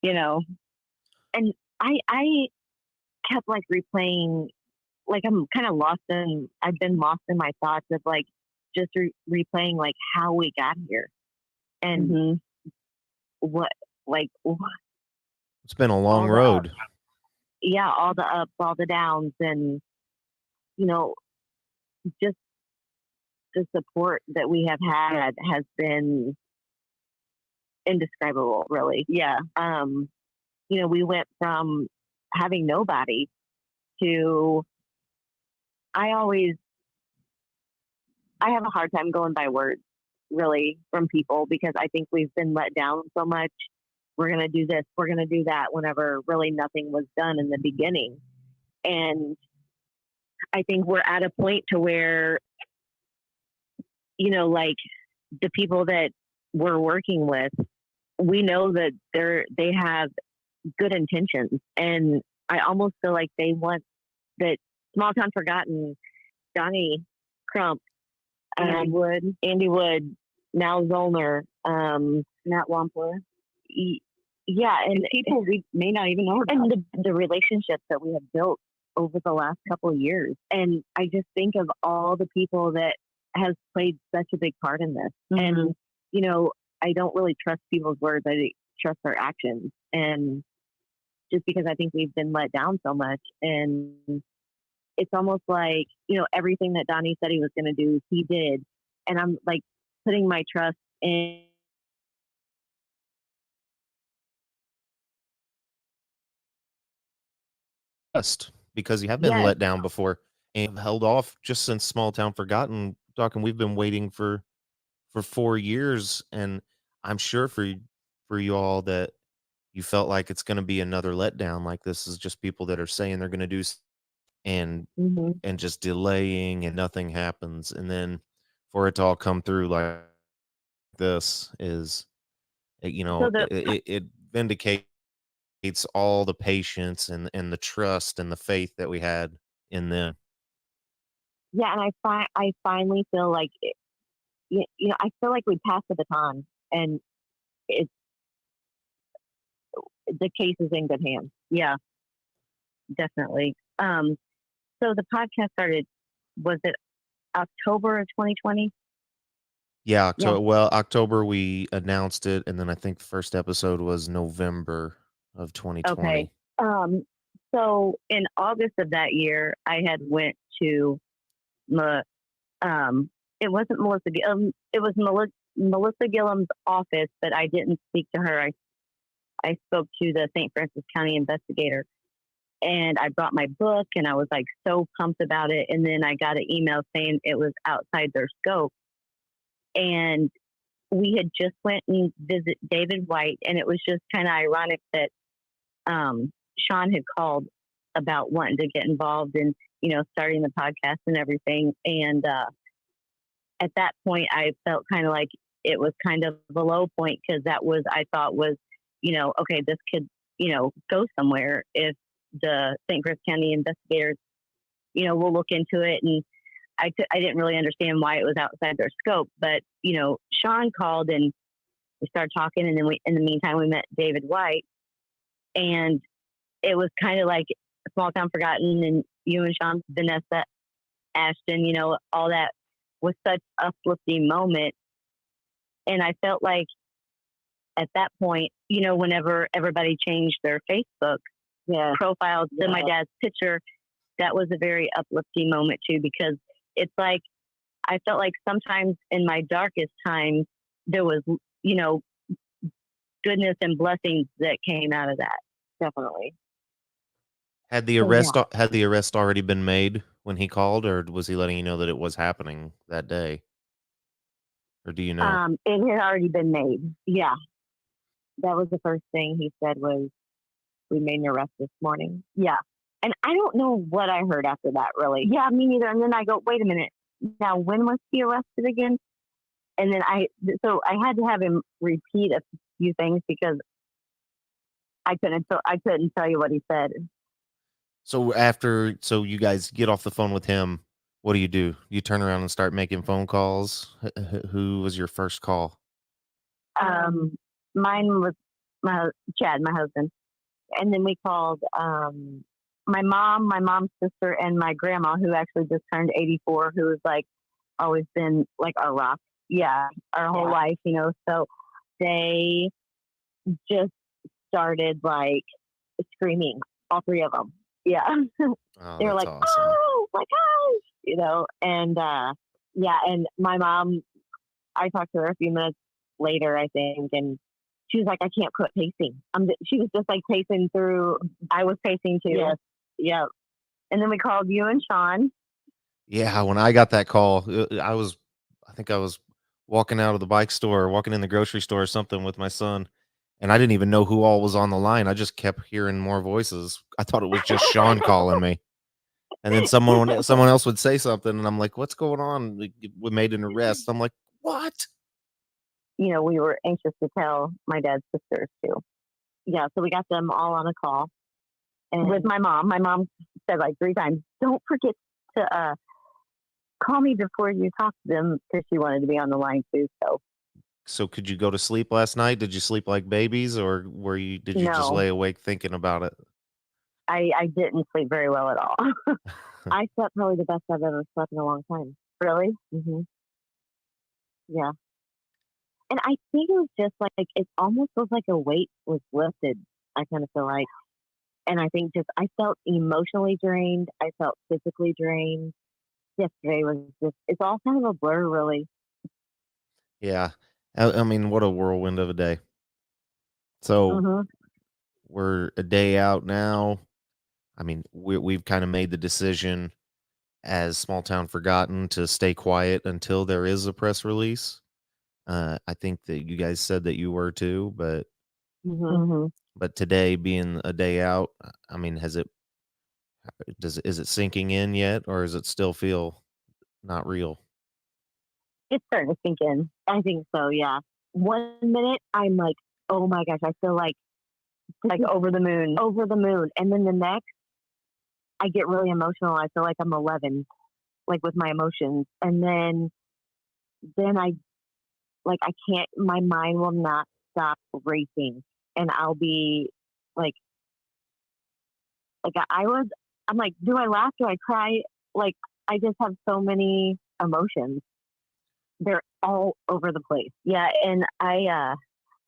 S12: and I kept like replaying, like I'm kind of I've been lost in my thoughts of like, just replaying like how we got here and
S3: it's been a long road.
S12: Yeah, all the ups, all the downs, and just the support that we have had has been indescribable, really. Yeah. We went from having nobody to I have a hard time going by words, really, from people, because I think we've been let down so much. We're going to do this, we're going to do that, whenever really nothing was done in the beginning. And I think we're at a point to where, like the people that we're working with, we know that they have good intentions. And I almost feel like they want that Small Town Forgotten, Johnny Crump, Andy Wood, Mal Zollner, Matt Wampler, Yeah, and people we may not even know about. And the relationships that we have built over the last couple of years. And I just think of all the people that has played such a big part in this. And, you know, I don't really trust people's words. I trust their actions. And just because I think we've been let down so much. And it's almost like, you know, everything that Donnie said he was going to do, he did. And I'm like putting my trust in.
S3: Because you have been
S12: Yes.
S3: let down before and held off just since Small Town Forgotten. Talking, we've been waiting for 4 years, and I'm sure for you all that you felt like it's going to be another letdown. Like this is just people that are saying they're going to do and just delaying, and nothing happens, and then for it to all come through like this is, you know, it vindicates all the patience and the trust and the faith that we had in them.
S12: Yeah, and I finally feel like you know, I feel like we passed the baton, and it's the case is in good hands. Yeah, definitely. So the podcast started, was it October of 2020?
S3: Yeah, October we announced it, and then I think the first episode was November of 2020.
S12: Okay. So in August of that year, I had went to it wasn't Melissa Gillum, it was Melissa Gillum's office, but I didn't speak to her. I spoke to the St. Francis County investigator, and I brought my book, and I was like so pumped about it. And then I got an email saying it was outside their scope. And we had just went and visit David White, and it was just kind of ironic that Sean had called about wanting to get involved in, you know, starting the podcast and everything. And at that point, I felt kind of like it was kind of a low point, because that was, I thought was, you know, okay, this could, you know, go somewhere if the St. Francis County investigators, you know, will look into it. And I didn't really understand why it was outside their scope, but, you know, Sean called and we started talking, and then in the meantime, we met David White, and it was kind of like Small Town Forgotten, and you and Sean, Vanessa Ashton, you know, all that was such uplifting moment. And I felt like at that point, you know, whenever everybody changed their Facebook profiles to my dad's picture, that was a very uplifting moment too, because it's like, I felt like sometimes in my darkest times, there was, you know, goodness and blessings that came out of that. Definitely.
S3: Had the arrest already been made when he called, or was he letting you know that it was happening that day? Or do you know?
S12: It had already been made. Yeah. That was the first thing he said was, we made an arrest this morning. Yeah. And I don't know what I heard after that, really. Yeah, me neither. And then I go, wait a minute. Now, when was he arrested again? And then I had to have him repeat a few things, because I couldn't tell you what he said.
S3: So you guys get off the phone with him, what do? You turn around and start making phone calls? Who was your first call?
S12: Mine was Chad, my husband. And then we called my mom, my mom's sister, and my grandma, who actually just turned 84, who has like always been like our rock. Yeah, our whole life, you know. So they just started like screaming, all three of them. Yeah. They were like,
S3: awesome.
S12: oh my gosh, you know. And and my mom, I talked to her a few minutes later, I think, and she was like, I can't quit pacing. She was just like pacing through. I was pacing too. Yes. Yeah. And then we called you and Sean.
S3: Yeah, when I got that call, I think I was walking out of the bike store, walking in the grocery store or something with my son, and I didn't even know who all was on the line. I just kept hearing more voices. I thought it was just Sean calling me. And then someone else would say something, and I'm like, what's going on? We made an arrest. I'm like, what?
S12: You know, we were anxious to tell my dad's sisters too. Yeah, so we got them all on a call. And with my mom said like 3 times, don't forget to call me before you talk to them, because she wanted to be on the line too. So
S3: So could you go to sleep last night? Did you sleep like babies, or did you just
S12: No.
S3: lay awake thinking about it?
S12: I didn't sleep very well at all. I slept probably the best I've ever slept in a long time.
S9: Really?
S12: Hmm. Yeah. And I think it was just like, it almost was like a weight was lifted. I kind of feel like. And I think just, I felt emotionally drained. I felt physically drained. Yesterday was just, it's all kind of a blur, really.
S3: Yeah. I mean, what a whirlwind of a day. So
S12: Hmm.
S3: we're a day out now. I mean, we've kind of made the decision as Small Town Forgotten to stay quiet until there is a press release. I think that you guys said that you were too, but
S12: Hmm.
S3: today being a day out, I mean, is it sinking in yet, or does it still feel not real?
S12: It's starting to sink in. I think so, yeah. 1 minute, I'm like, oh my gosh, I feel like
S9: Over the moon.
S12: over the moon. And then the next, I get really emotional. I feel like I'm 11, like with my emotions. And then I can't, my mind will not stop racing. And I'll be like I'm like, do I laugh? Do I cry? Like, I just have so many emotions. They're all over the place.
S9: Yeah, and I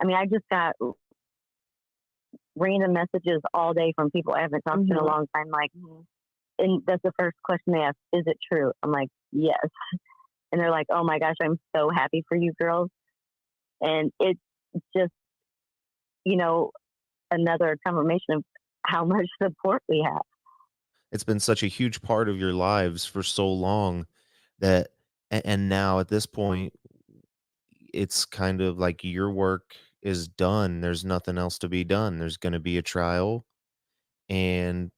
S9: mean, I just got random messages all day from people I haven't talked to in a long time. Like, and that's the first question they ask: "Is it true?" I'm like, "Yes," and they're like, "Oh my gosh, I'm so happy for you girls," and it's just, another confirmation of how much support we have.
S3: It's been such a huge part of your lives for so long that, and now at this point, it's kind of like your work is done. There's nothing else to be done. There's going to be a trial, and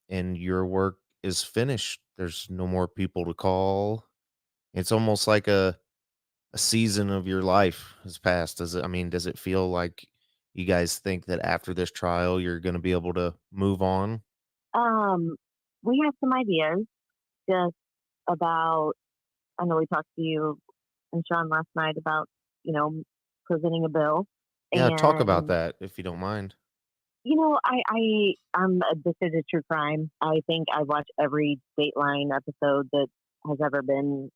S3: your work is finished. There's no more people to call. It's almost like a season of your life has passed. Does it feel like you guys think that after this trial you're going to be able to move on?
S12: Um, we have some ideas just about, I know we talked to you and Sean last night about, presenting a bill.
S3: Yeah, talk about
S12: And,
S3: that if you don't mind.
S12: I'm addicted to true crime. I think I watch every Dateline episode that has ever been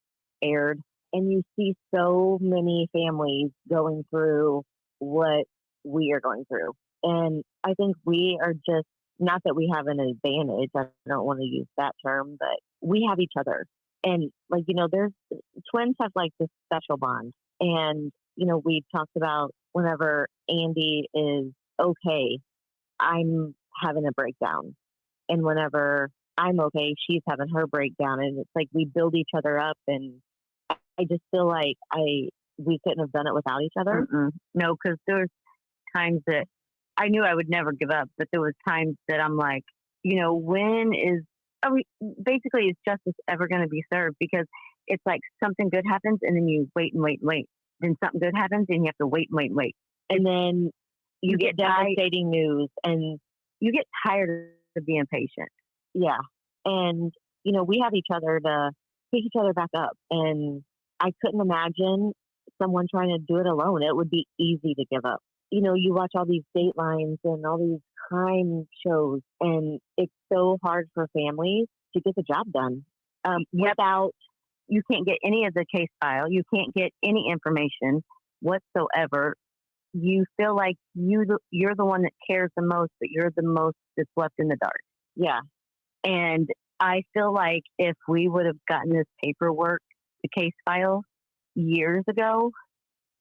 S12: aired. And you see so many families going through what we are going through. And I think we are just, not that we have an advantage, I don't want to use that term, but we have each other. And there's twins have like this special bond. And, we talked about whenever Andy is okay, I'm having a breakdown. And whenever I'm okay, she's having her breakdown. And it's like we build each other up. And I just feel like we couldn't have done it without each other.
S9: No, because there was times that I knew I would never give up, but there was times that I'm like, basically is justice ever going to be served? Because it's like something good happens and then you wait and wait and wait. Then something good happens and you have to wait and wait and wait.
S12: And then you get devastating news and
S9: You get tired of being patient.
S12: yeah. And, we have each other to pick each other back up. And I couldn't imagine someone trying to do it alone. It would be easy to give up. You watch all these Datelines and all these crime shows, and it's so hard for families to get the job done. Without,
S9: You can't get any of the case file. You can't get any information whatsoever. You feel like you're the one that cares the most, but you're the most that's left in the dark.
S12: yeah,
S9: And I feel like if we would have gotten this paperwork, the case file, years ago,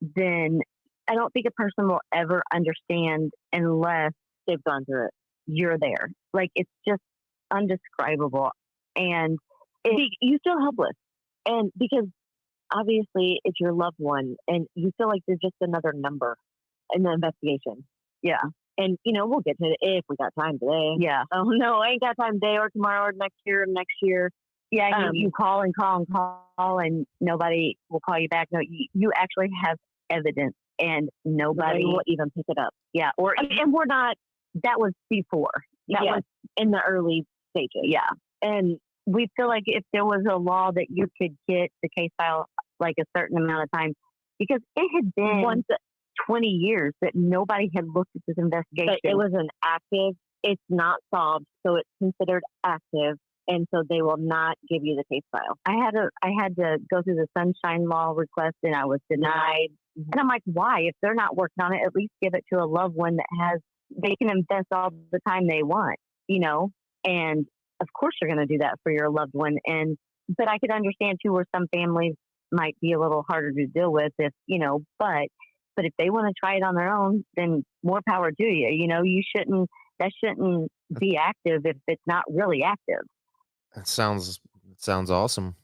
S9: then I don't think a person will ever understand unless
S12: they've gone through it.
S9: you're there. Like, it's just undescribable. And
S12: You feel helpless. And because obviously it's your loved one and you feel like they're just another number in the investigation.
S9: yeah,
S12: And, we'll get to it if we got time today.
S9: yeah.
S12: Oh, no, I ain't got time today or tomorrow or next year or next year.
S9: Yeah, you call and call and call, and nobody will call you back. No, you actually have evidence, and nobody
S12: will even pick it up.
S9: Yeah,
S12: And we're not,
S9: that was before. That
S12: yeah,
S9: was
S12: in the early stages.
S9: yeah. And we feel like if there was a law that you could get the case file like a certain amount of time,
S12: because it had been 20 years that nobody had looked at this investigation. But it was an active. It's not solved, so it's considered active, and so they will not give you the case file. I had to go through the sunshine law request, and I was denied. And I'm like, why? If they're not working on it, at least give it to a loved one that they can invest all the time they want, you know. And of course, you're going to do that for your loved one. But I could understand too, where some families might be a little harder to deal with, if you know. But if they want to try it on their own, then more power to you. You know, that shouldn't be active if it's not really active.
S3: That sounds awesome.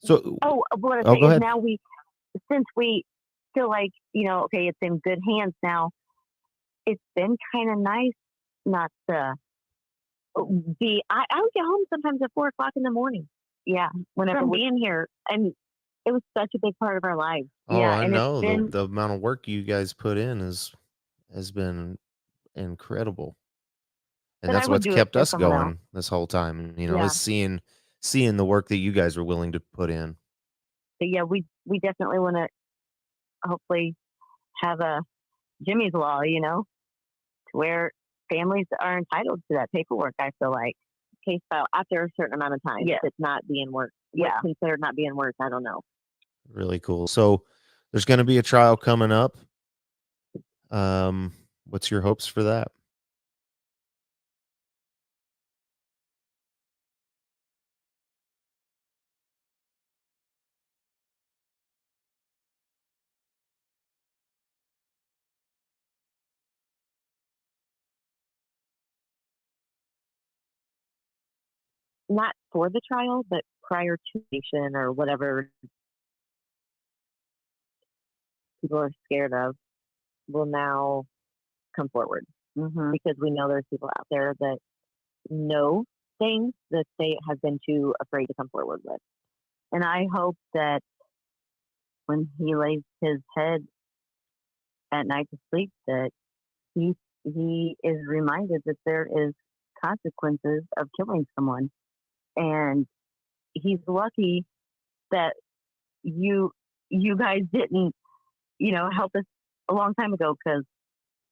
S3: So,
S12: What I
S3: go
S12: say is
S3: ahead.
S12: now since we feel like, you know, okay, it's in good hands now, it's been kind of nice not to I would get home sometimes at 4 o'clock in the morning. Yeah. Whenever we're being here. And it was such a big part of our lives.
S3: Oh,
S12: yeah.
S3: I
S12: And
S3: know
S12: it's been,
S3: the amount of work you guys put in has been incredible. And
S12: But
S3: that's
S12: I would
S3: what's
S12: do it
S3: kept
S12: for
S3: us
S12: someone
S3: going
S12: else.
S3: this whole time, you know,
S12: Yeah.
S3: is seeing the work that you guys are willing to put in.
S12: but yeah, we definitely want to hopefully have a Jimmy's Law, you know, to where families are entitled to that paperwork. I feel like case file after a certain amount of time.
S13: Yeah.
S12: If it's not being worked. What's considered not being worked, I don't know.
S3: Really cool. So there's going to be a trial coming up. What's your hopes for that?
S12: Not for the trial, but prior to nation or whatever people are scared of will now come forward, because we know there's people out there that know things that they have been too afraid to come forward with. And I hope that when he lays his head at night to sleep, that he is reminded that there is consequences of killing someone. And he's lucky that you guys didn't, you know, help us a long time ago, because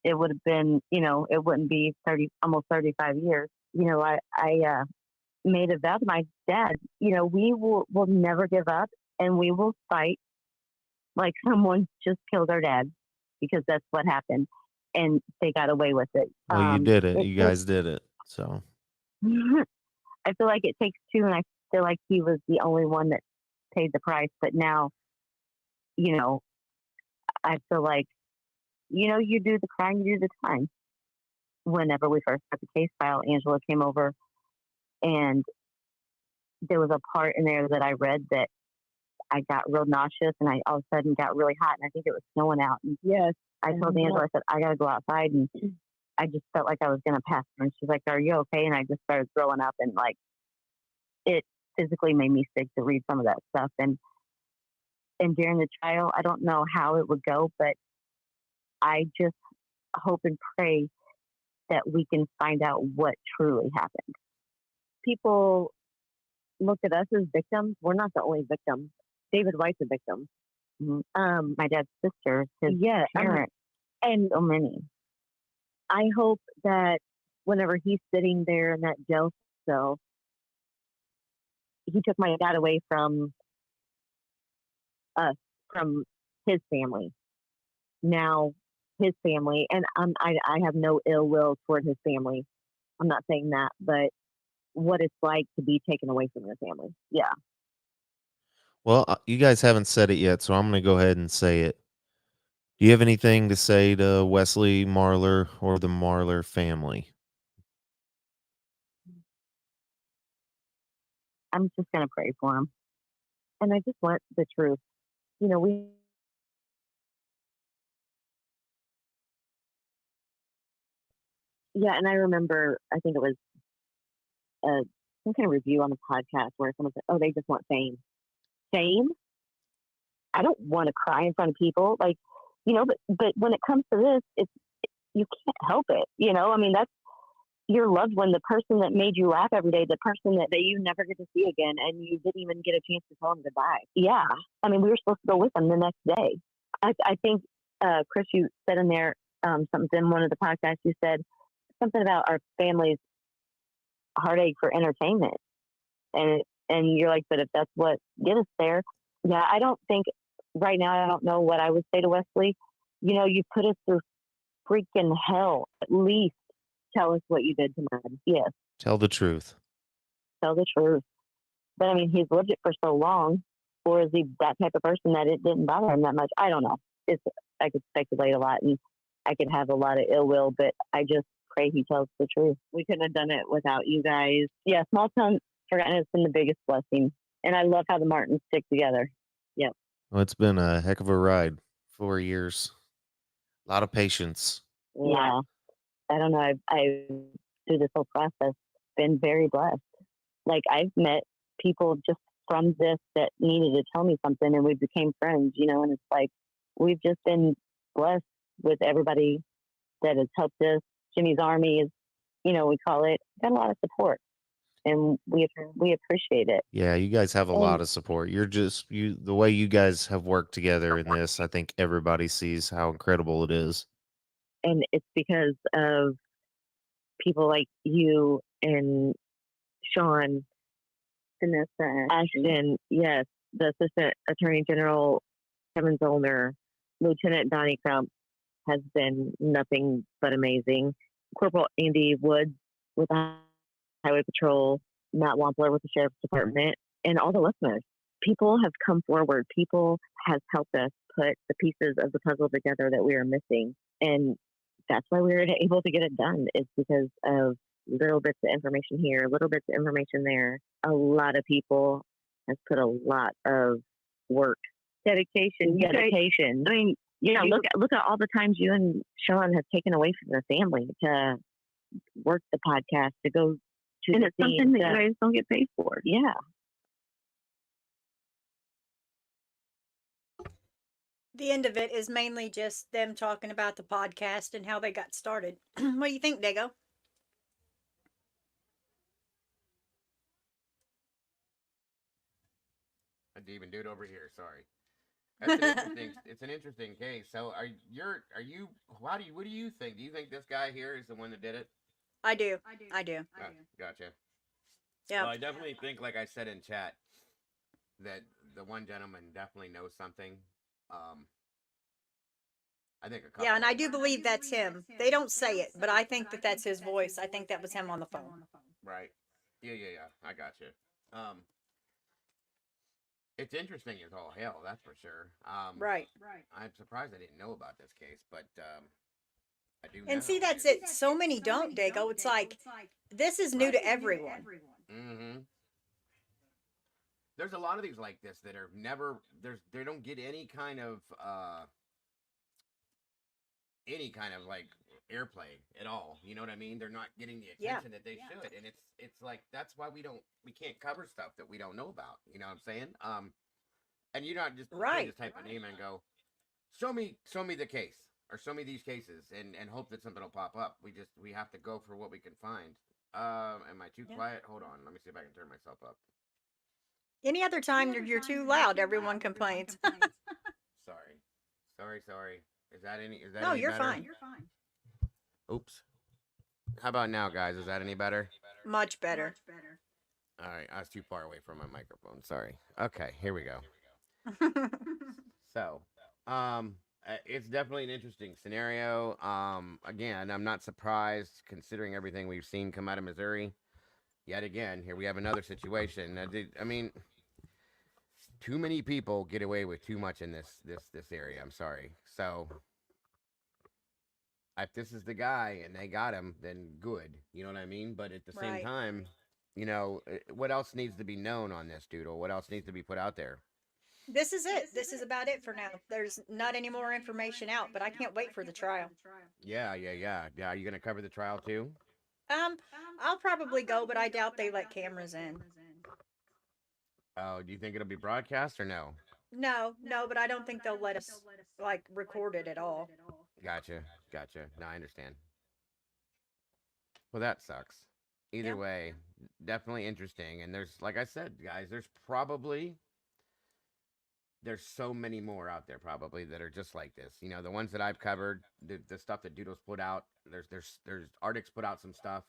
S12: it would have been, you know, it wouldn't be almost 35 years. You know, I made a vow to my dad, you know, we will never give up, and we will fight like someone just killed our dad, because that's what happened. And they got away with it.
S3: Well, you did it. You guys did it. So
S12: I feel like it takes two, and I feel like he was the only one that paid the price. But now, you know, I feel like, you know, you do the crime, you do the time. Whenever we first got the case file, Angela came over, and there was a part in there that I read that I got real nauseous, and I all of a sudden got really hot, and I think it was snowing out. And yes, I told Angela, I said, I got to go outside, and I just felt like I was going to pass her. And she's like, are you okay? And I just started throwing up, and like, it physically made me sick to read some of that stuff. And during the trial, I don't know how it would go, but I just hope and pray that we can find out what truly happened. People look at us as victims. We're not the only victim. David White's a victim. My dad's sister, his parents, and so many. I hope that whenever he's sitting there in that jail cell, he took my dad away from us, from his family. Now his family, and I have no ill will toward his family. I'm not saying that, but what it's like to be taken away from your family. Yeah.
S3: well, you guys haven't said it yet, so I'm going to go ahead and say it. Do you have anything to say to Wesley Marler or the Marler family?
S12: I'm just going to pray for him. And I just want the truth. You know, and I remember, I think it was some kind of review on the podcast where someone said, oh, they just want fame. Fame? I don't want to cry in front of people. Like, you know, but when it comes to this, you can't help it. You know, I mean, that's your loved one, the person that made you laugh every day, the person that you never get to see again, and you didn't even get a chance to tell them goodbye. Yeah. I mean, we were supposed to go with them the next day. I think, Chris, you said in there something in one of the podcasts. You said something about our family's heartache for entertainment, and you're like, but if that's what get us there, yeah, I don't think right now. I don't know what I would say to Wesley. You put us through freaking hell. At least tell us what you did to Mom. Yes,
S3: Tell the truth.
S12: tell the truth. But I mean, he's lived it for so long, or is he that type of person that it didn't bother him that much? I don't know. I could speculate a lot, and I could have a lot of ill will, but I just pray he tells the truth. We couldn't have done it without you guys. Yeah, Small Town Forgotten has been the biggest blessing, and I love how the Martins stick together. Yep.
S3: Well, it's been a heck of a ride. 4 years. A lot of patience.
S12: Yeah. I don't know. I through this whole process been very blessed. Like I've met people just from this that needed to tell me something, and we became friends. And it's like we've just been blessed with everybody that has helped us. Jimmy's Army is, we call it, got a lot of support, and we appreciate it.
S3: Yeah, you guys have a lot of support. The way you guys have worked together in this, I think everybody sees how incredible it is.
S12: And it's because of people like you and Sean, Vanessa, Ashton, yes, the Assistant Attorney General Kevin Zollner, Lieutenant Donnie Crump has been nothing but amazing. Corporal Andy Woods with the Highway Patrol, Matt Wampler with the Sheriff's Department, and all the listeners. People have come forward. People have helped us put the pieces of the puzzle together that we are missing. And that's why we were able to get it done, is because of little bits of information here, little bits of information there. A lot of people has put a lot of work, dedication. I mean, look at all the times you and Sean have taken away from your family to work the podcast, to go to
S9: And
S12: the
S9: it's something that
S12: scenes.
S9: you guys don't get paid for.
S12: Yeah.
S2: The end of it is mainly just them talking about the podcast and how they got started. What do you think, Dago?
S1: I didn't even do it over here. Sorry. That's an interesting. It's an interesting case. So, what do you think? Do you think this guy here is the one that did it?
S2: I do.
S1: Gotcha.
S2: Yeah.
S1: Well, I definitely think, like I said in chat, that the one gentleman definitely knows something. I think a couple.
S2: Yeah, and I do believe that's him. They don't say it, but I think that that's his voice. I think that was him on the phone.
S1: Right. Yeah. I got you. It's interesting as all hell, that's for sure.
S2: Right.
S1: I'm surprised I didn't know about this case, but I do.
S2: And see, that's it. So many don't, Dago. It's like this is new to everyone.
S1: Mm-hmm. There's a lot of these like this that are never. They don't get any kind of like airplay at all. You know what I mean? They're not getting the attention that they should, and it's like that's why we can't cover stuff that we don't know about. You know what I'm saying? And you're not just just type a name and go, show me the case or show me these cases and hope that something will pop up. We have to go for what we can find. Am I too quiet? Hold on, let me see if I can turn myself up.
S2: Any other time you're too loud, everyone complains.
S1: Sorry. Is that any
S2: No, you're
S1: better?
S2: fine.
S1: Oops. How about now, guys? Is that any better?
S2: Much better.
S1: All right, I was too far away from my microphone. Sorry. Okay, here we go. So, it's definitely an interesting scenario. Again, I'm not surprised considering everything we've seen come out of Missouri. Yet again, here we have another situation. I mean, too many people get away with too much in this area. I'm sorry. So, if this is the guy and they got him, then good. You know what I mean? But at the same time, what else needs to be known on this doodle? What else needs to be put out there?
S2: This is it. This is about it for now. There's not any more information out, but I can't wait for the trial.
S1: Yeah. Are you gonna cover the trial too?
S2: I'll probably go, but I doubt they let cameras in.
S1: Oh, do you think it'll be broadcast or no?
S2: No, but I don't think they'll let us like record it at all.
S1: Gotcha. No, I understand. Well, that sucks. Either way, definitely interesting. And there's, like I said, guys, there's probably there's so many more out there probably that are just like this. You know, the ones that I've covered, the stuff that Doodles put out. There's Arctic's put out some stuff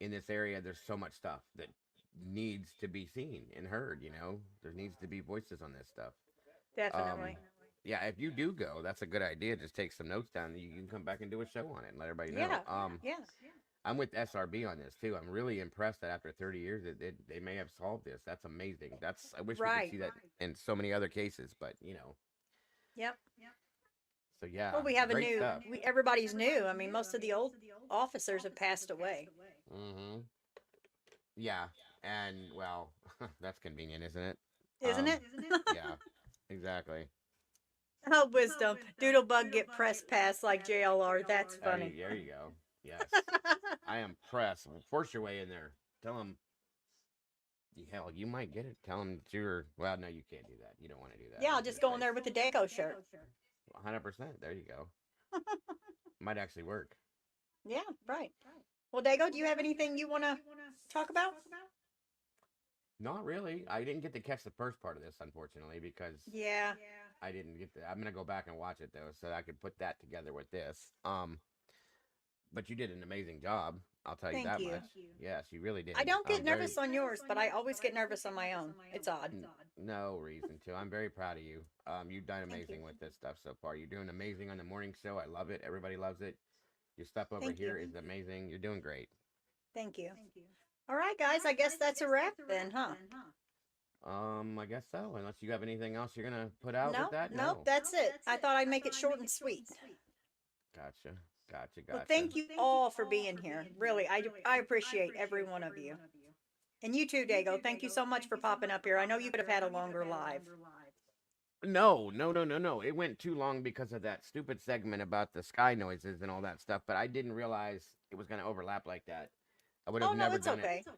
S1: in this area. There's so much stuff that needs to be seen and heard. You know, there needs to be voices on this stuff.
S2: Definitely.
S1: Yeah, if you do go, that's a good idea. Just take some notes down. You can come back and do a show on it and let everybody know.
S2: Yeah.
S1: I'm with SRB on this too. I'm really impressed that after 30 years, they may have solved this. That's amazing. I wish we could see that in so many other cases, but you know.
S2: Yep.
S1: So yeah.
S2: Well, we have a
S1: great
S2: new.
S1: stuff.
S2: Everybody's new. I mean, most of the old officers have passed away.
S1: Mm-hmm. Yeah, and well, that's convenient, isn't it?
S2: Isn't it?
S1: Yeah, exactly.
S2: Oh, wisdom. Doodlebug get press pass like JLR. That's funny.
S1: There you go. Yes. I am pressed. Force your way in there. Tell him. Hell, you might get it. Tell him that you're. Well, no, you can't do that. You don't want to do that.
S2: Yeah, I'll just go in there with the Dago shirt.
S1: 100%. There you go. Might actually work.
S2: Yeah, right. Well, Dago, do you have anything you want to talk about?
S1: Not really. I didn't get to catch the first part of this, unfortunately, because
S2: Yeah.
S1: I didn't get to. I'm gonna go back and watch it though, so I could put that together with this. But you did an amazing job. I'll tell you
S2: Thank
S1: that
S2: you.
S1: much. Yes, you really did.
S2: I don't get
S1: I'm
S2: nervous
S1: very-
S2: on yours, but I always get nervous on my own. It's odd.
S1: No reason to. I'm very proud of you. You've done
S2: Thank you.
S1: amazing with this stuff so far. You're doing amazing on the morning show. I love it. Everybody loves it. Your stuff over
S2: Thank
S1: here
S2: you.
S1: is amazing. You're doing great.
S2: Thank you. All right, guys. I guess that's a wrap then, huh?
S1: I guess so. Unless you have anything else you're gonna put out
S2: No,
S1: with that.
S2: nope, that's it. I thought I'd make it short and sweet.
S1: Gotcha.
S2: Well, thank you all for being here. Really, I appreciate every one of you. And you too, Dago. Thank you so much for popping up here. I know you could have had a longer live.
S1: No. It went too long because of that stupid segment about the sky noises and all that stuff. But I didn't realize it was gonna overlap like that. I would have
S2: Oh, no,
S1: never
S2: it's
S1: done
S2: okay.
S1: it.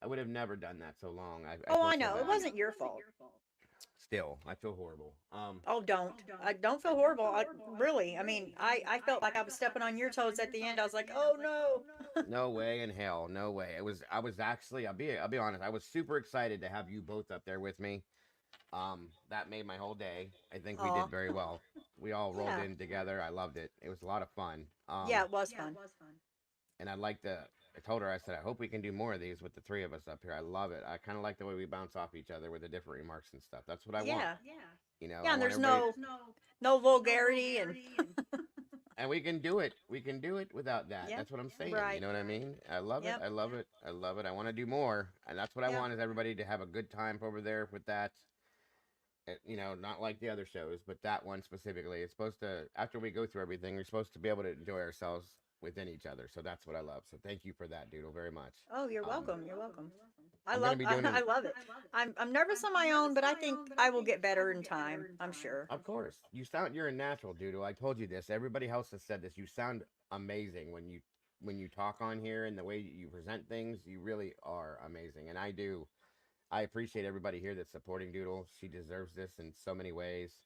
S1: I would have never done that so long.
S2: Oh,
S1: feel
S2: I
S1: so
S2: know. It
S1: bad.
S2: wasn't your fault.
S1: Still, I feel horrible.
S2: Oh, don't. I don't feel horrible. Really. I mean, I felt like I was stepping on your toes at the end. I was like, oh no.
S1: No way in hell. No way. I was actually, I'll be honest, I was super excited to have you both up there with me. That made my whole day. I think we
S2: Aw.
S1: did very well. We all rolled
S2: Yeah.
S1: in together. I loved it. It was a lot of fun.
S2: Yeah, it was fun.
S1: And I told her, I said, I hope we can do more of these with the three of us up here. I love it. I kind of like the way we bounce off each other with the different remarks and stuff. That's what I want. You know,
S2: Yeah,
S1: I
S2: and
S1: want
S2: there's
S1: everybody-
S2: no vulgarity and
S1: and we can do it. We can do it without that.
S2: Yep.
S1: That's what I'm saying.
S2: Right.
S1: You know what I mean? I love
S2: Yep.
S1: it. I love it. I love it. I want to do more. And that's what I
S2: Yep.
S1: want is everybody to have a good time over there with that. You know, not like the other shows, but that one specifically. It's supposed to, after we go through everything, we're supposed to be able to enjoy ourselves within each other. So that's what I love. So thank you for that, Doodle, very much.
S2: Oh, you're welcome. You're welcome. I
S1: I'm gonna
S2: love
S1: be doing
S2: I
S1: it-
S2: love it. I'm nervous on my own, but I think I will get better in time. I'm sure.
S1: Of course. You're a natural, Doodle. I told you this. Everybody else has said this. You sound amazing when you talk on here and the way you present things. You really are amazing. And I do. I appreciate everybody here that's supporting Doodle. She deserves this in so many ways.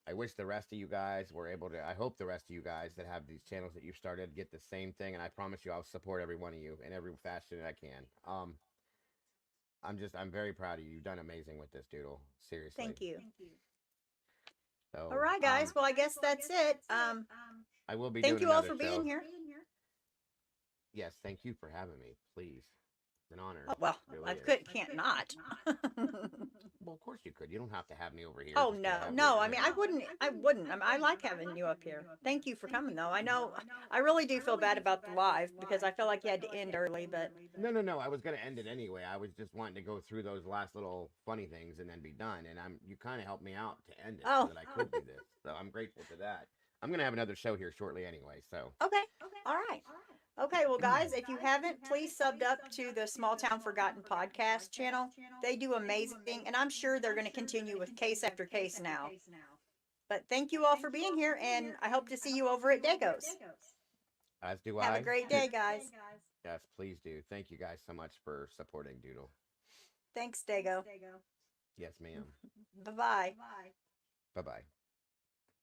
S1: I wish the rest of you guys were able to, I hope the rest of you guys that have these channels that you've started get the same thing. And I promise you, I'll support every one of you in every fashion I can. I'm very proud of you. You've done amazing with this, Doodle. Seriously.
S2: Thank you.
S1: So,
S2: All right, guys. Well, I guess that's it.
S1: I will be
S2: Thank
S1: doing
S2: you all
S1: another
S2: for being
S1: show.
S2: here.
S1: Yes, thank you for having me. Please. It's an honor.
S2: Oh, well,
S1: It really
S2: I
S1: is.
S2: can't not.
S1: Well, of course you could. You don't have to have me over here.
S2: Oh
S1: just to
S2: no,
S1: have
S2: no.
S1: me.
S2: I mean, I wouldn't. I mean, I like having you up here. Thank you for coming, though. I know. I really do feel bad about the live because I feel like you had to end early, but
S1: No. I was gonna end it anyway. I was just wanting to go through those last little funny things and then be done. And you kind of helped me out to end it
S2: Oh.
S1: so that I could do this. So I'm grateful for that. I'm gonna have another show here shortly anyway. So
S2: okay. All right. Okay, well, guys, if you haven't, please subbed up to the Small Town Forgotten podcast channel. They do amazing, and I'm sure they're going to continue with case after case now. But thank you all for being here, and I hope to see you over at Dago's.
S1: as do I.
S2: Have a great day, guys.
S1: Yes, please do. Thank you guys so much for supporting Doodle.
S2: Thanks, Dago.
S1: Yes, ma'am.
S2: Bye-bye.
S1: Bye bye.